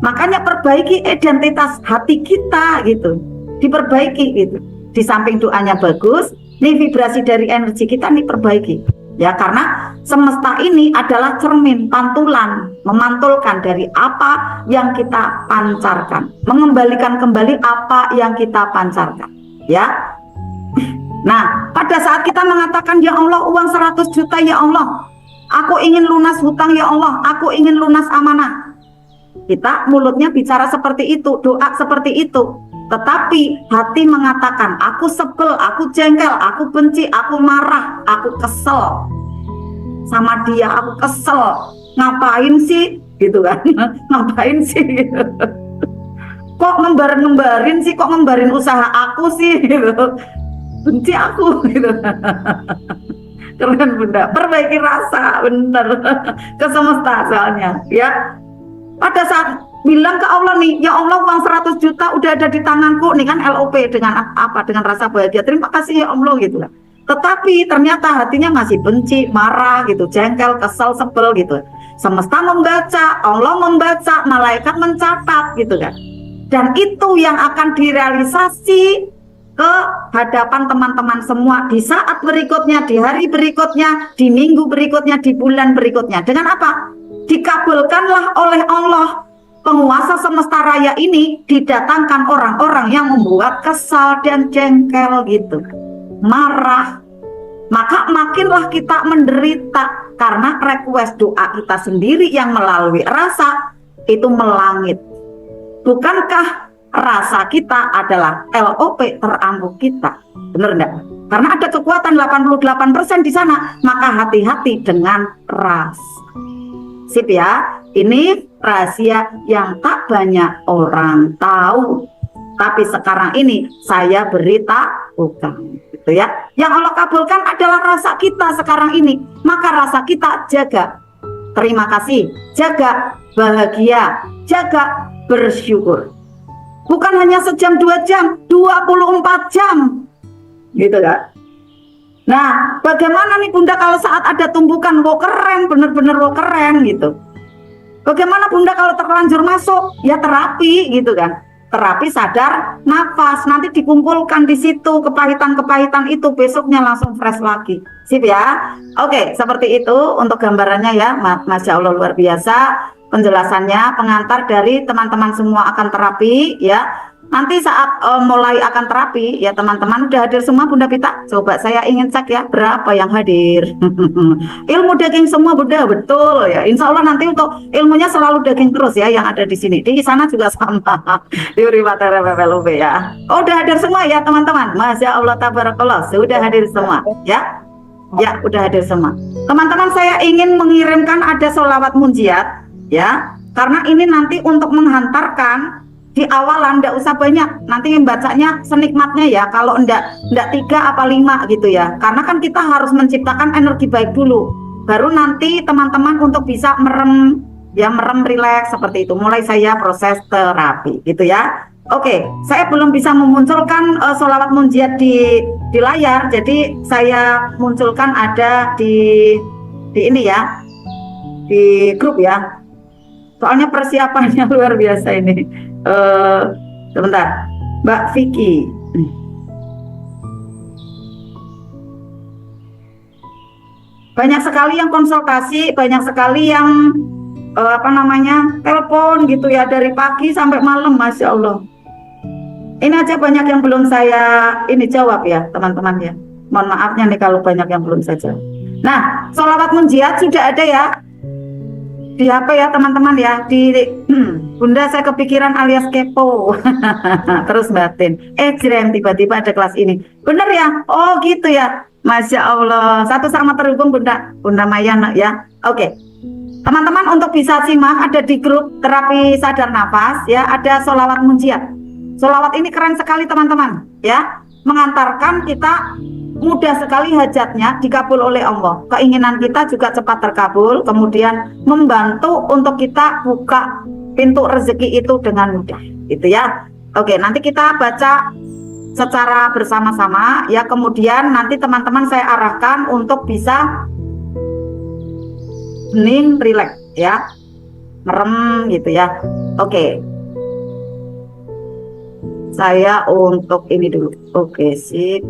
Makanya perbaiki identitas hati kita gitu, diperbaiki gitu. Di samping doanya bagus, nih vibrasi dari energi kita nih perbaiki. Ya karena semesta ini adalah cermin, pantulan, memantulkan dari apa yang kita pancarkan, mengembalikan kembali apa yang kita pancarkan. Ya. Nah, pada saat kita mengatakan ya Allah uang 100 juta ya Allah, aku ingin lunas hutang ya Allah, aku ingin lunas amanah. Kita mulutnya bicara seperti itu, doa seperti itu. Tetapi hati mengatakan aku sebel, aku jengkel, aku benci, aku marah, aku kesel sama dia, aku kesel. Ngapain sih? Gitu kan. Ngapain sih? Kok ngembarin sih, kok ngembarin usaha aku sih gitu. Benci aku gitu. Keren Bunda, perbaiki rasa bener ke semesta soalnya ya. Pada saat bilang ke Allah nih, ya Allah uang 100 juta udah ada di tanganku nih kan, LOP dengan apa? Dengan rasa bahagia, terima kasih ya Allah gitu lah. tetapi ternyata hatinya masih benci, marah gitu, jengkel, kesel, sebel gitu. Semesta membaca, Allah membaca, malaikat mencatat gitu kan. Dan itu yang akan direalisasi ke hadapan teman-teman semua di saat berikutnya, di hari berikutnya, di minggu berikutnya, di bulan berikutnya. Dengan apa? Dikabulkanlah oleh Allah, penguasa semesta raya ini, didatangkan orang-orang yang membuat kesal dan jengkel gitu, marah. Maka makinlah kita menderita karena request doa kita sendiri yang melalui rasa itu melangit. Bukankah rasa kita adalah LOP terambuk kita? Benar enggak? Karena ada kekuatan 88% di sana, maka hati-hati dengan rasa. Sip ya, ini rahasia yang tak banyak orang tahu. Tapi sekarang ini saya beritahukan, gitu ya. Yang Allah kabulkan adalah rasa kita sekarang ini. Maka rasa kita jaga terima kasih, jaga bahagia, jaga bersyukur. Bukan hanya sejam 2 jam, 24 jam. Gitu kan. Nah, bagaimana nih Bunda kalau saat ada tumbukan, wow keren, bener-bener wow keren gitu. Bagaimana Bunda kalau terlanjur masuk? Ya terapi gitu kan. Terapi sadar nafas, nanti dikumpulkan di situ kepahitan-kepahitan itu, besoknya langsung fresh lagi. Sip ya. Oke, seperti itu untuk gambarannya ya. Masya Allah luar biasa penjelasannya, pengantar dari teman-teman semua akan terapi ya. Nanti saat mulai akan terapi ya teman-teman udah hadir semua Bunda Pita. Coba saya ingin cek ya berapa yang hadir. Ilmu daging semua Bunda, betul ya. Insya Allah nanti untuk ilmunya selalu daging terus ya yang ada di sini. Di sana juga sama. Di Urimatera PPLUB ya. Oh, udah hadir semua ya teman-teman. Masya Allah tabarakallah sudah hadir semua ya. Ya udah hadir semua. Teman-teman saya ingin mengirimkan ada sholawat munjiat ya. Karena ini nanti untuk menghantarkan di awalan, ndak usah banyak, nanti bacanya senikmatnya ya, kalau ndak 3 apa 5 gitu ya, karena kan kita harus menciptakan energi baik dulu, baru nanti teman-teman untuk bisa merem rileks seperti itu, mulai saya proses terapi gitu ya. Oke, saya belum bisa memunculkan sholawat munjiat di layar, jadi saya munculkan ada di ini ya, di grup ya, soalnya persiapannya luar biasa ini. Sebentar, Mbak Vicky. Banyak sekali yang konsultasi, banyak sekali yang telepon gitu ya dari pagi sampai malam, Masya Allah. Ini aja banyak yang belum saya jawab ya teman-teman ya. Mohon maafnya nih kalau banyak yang belum saya jawab. Nah, sholawat munjiat sudah ada ya di HP ya teman-teman ya. Bunda saya kepikiran alias kepo. Terus batin Jiren tiba-tiba ada kelas ini, bener ya? Oh gitu ya, Masya Allah, satu sama terhubung Bunda Mayana ya. Oke teman-teman, untuk bisa simak ada di grup terapi sadar nafas ya, ada sholawat munjiat. Sholawat ini keren sekali teman-teman ya, mengantarkan kita mudah sekali hajatnya dikabul oleh Allah, keinginan kita juga cepat terkabul, kemudian membantu untuk kita buka pintu rezeki itu dengan mudah gitu ya. Oke, nanti kita baca secara bersama-sama ya, kemudian nanti teman-teman saya arahkan untuk bisa hening, relax ya, merem gitu ya. Oke, saya untuk ini dulu. Oke, sip.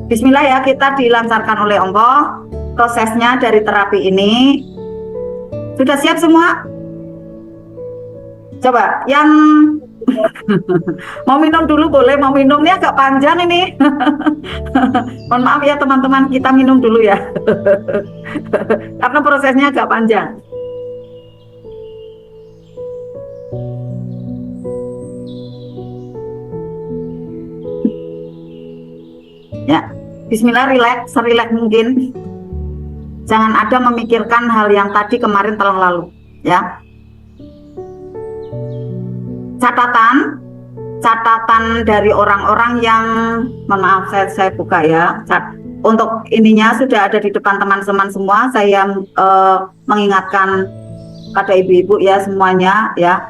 Bismillah ya, kita dilancarkan oleh Allah prosesnya dari terapi ini. Sudah siap semua? Coba yang mau minum dulu boleh, mau minumnya agak panjang ini. Mohon maaf ya teman-teman, kita minum dulu ya. Karena prosesnya agak panjang. Ya, bismillah, relax, serileks mungkin. Jangan ada memikirkan hal yang tadi kemarin telah lalu, ya. Catatan dari orang-orang yang, mohon maaf saya buka ya. Untuk ininya sudah ada di depan teman-teman semua. Saya mengingatkan pada ibu-ibu ya semuanya ya.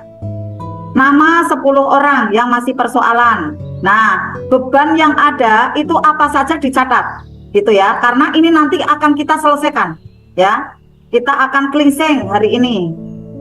nama 10 orang yang masih persoalan. Nah, beban yang ada itu apa saja dicatat, gitu ya. Karena ini nanti akan kita selesaikan, ya. Kita akan cleansing hari ini.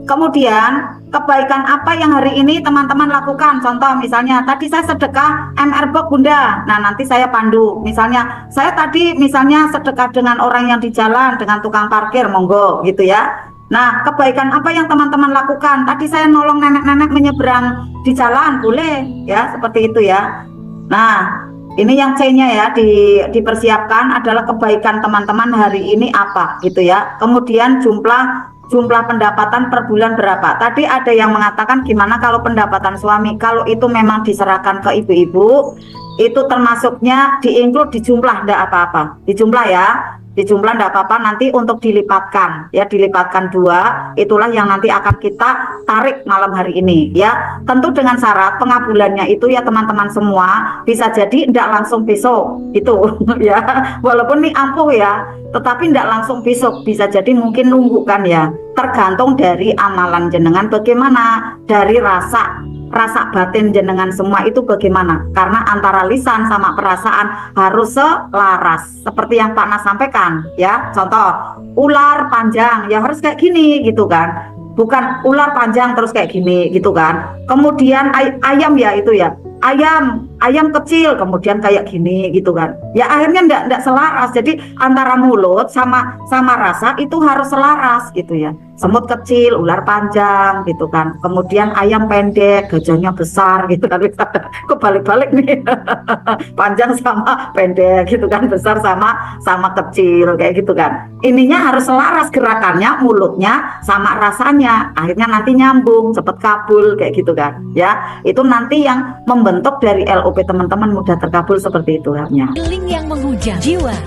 Kemudian kebaikan apa yang hari ini teman-teman lakukan? Contoh misalnya tadi saya sedekah MR Box Bunda. Nah, nanti saya pandu. Misalnya saya tadi misalnya sedekah dengan orang yang di jalan, dengan tukang parkir, monggo gitu ya. Nah, kebaikan apa yang teman-teman lakukan? Tadi saya nolong nenek-nenek menyeberang di jalan, boleh ya, seperti itu ya. Nah, ini yang C-nya ya, dipersiapkan adalah kebaikan teman-teman hari ini apa gitu ya. Kemudian jumlah pendapatan per bulan berapa. Tadi ada yang mengatakan gimana kalau pendapatan suami, kalau itu memang diserahkan ke ibu-ibu, itu termasuknya di-include di jumlah, enggak apa-apa. Di jumlah ya. Di jumlah enggak apa-apa, nanti untuk dilipatkan ya, dilipatkan 2, itulah yang nanti akan kita tarik malam hari ini ya. Tentu dengan syarat pengabulannya itu ya teman-teman semua, bisa jadi enggak langsung besok gitu ya. Walaupun ini ampuh ya, tetapi enggak langsung besok, bisa jadi mungkin nunggu kan ya. Tergantung dari amalan jenengan bagaimana, dari rasa batin jenengan semua itu bagaimana, karena antara lisan sama perasaan harus selaras seperti yang Pak Nas sampaikan ya. Contoh ular panjang ya harus kayak gini gitu kan, bukan ular panjang terus kayak gini gitu kan. Kemudian ayam ya itu ya, ayam kecil kemudian kayak gini gitu kan ya, akhirnya enggak selaras. Jadi antara mulut sama rasa itu harus selaras gitu ya. Semut kecil, ular panjang gitu kan, kemudian ayam pendek, gajahnya besar gitu kan. Kebalik-balik nih. Panjang sama pendek gitu kan, besar sama kecil kayak gitu kan. Ininya harus selaras gerakannya, mulutnya sama rasanya, akhirnya nanti nyambung, cepet kabul kayak gitu kan ya. Itu nanti yang membentuk dari LOP teman-teman mudah terkabul seperti itu harusnya. Healing yang menghujam jiwa.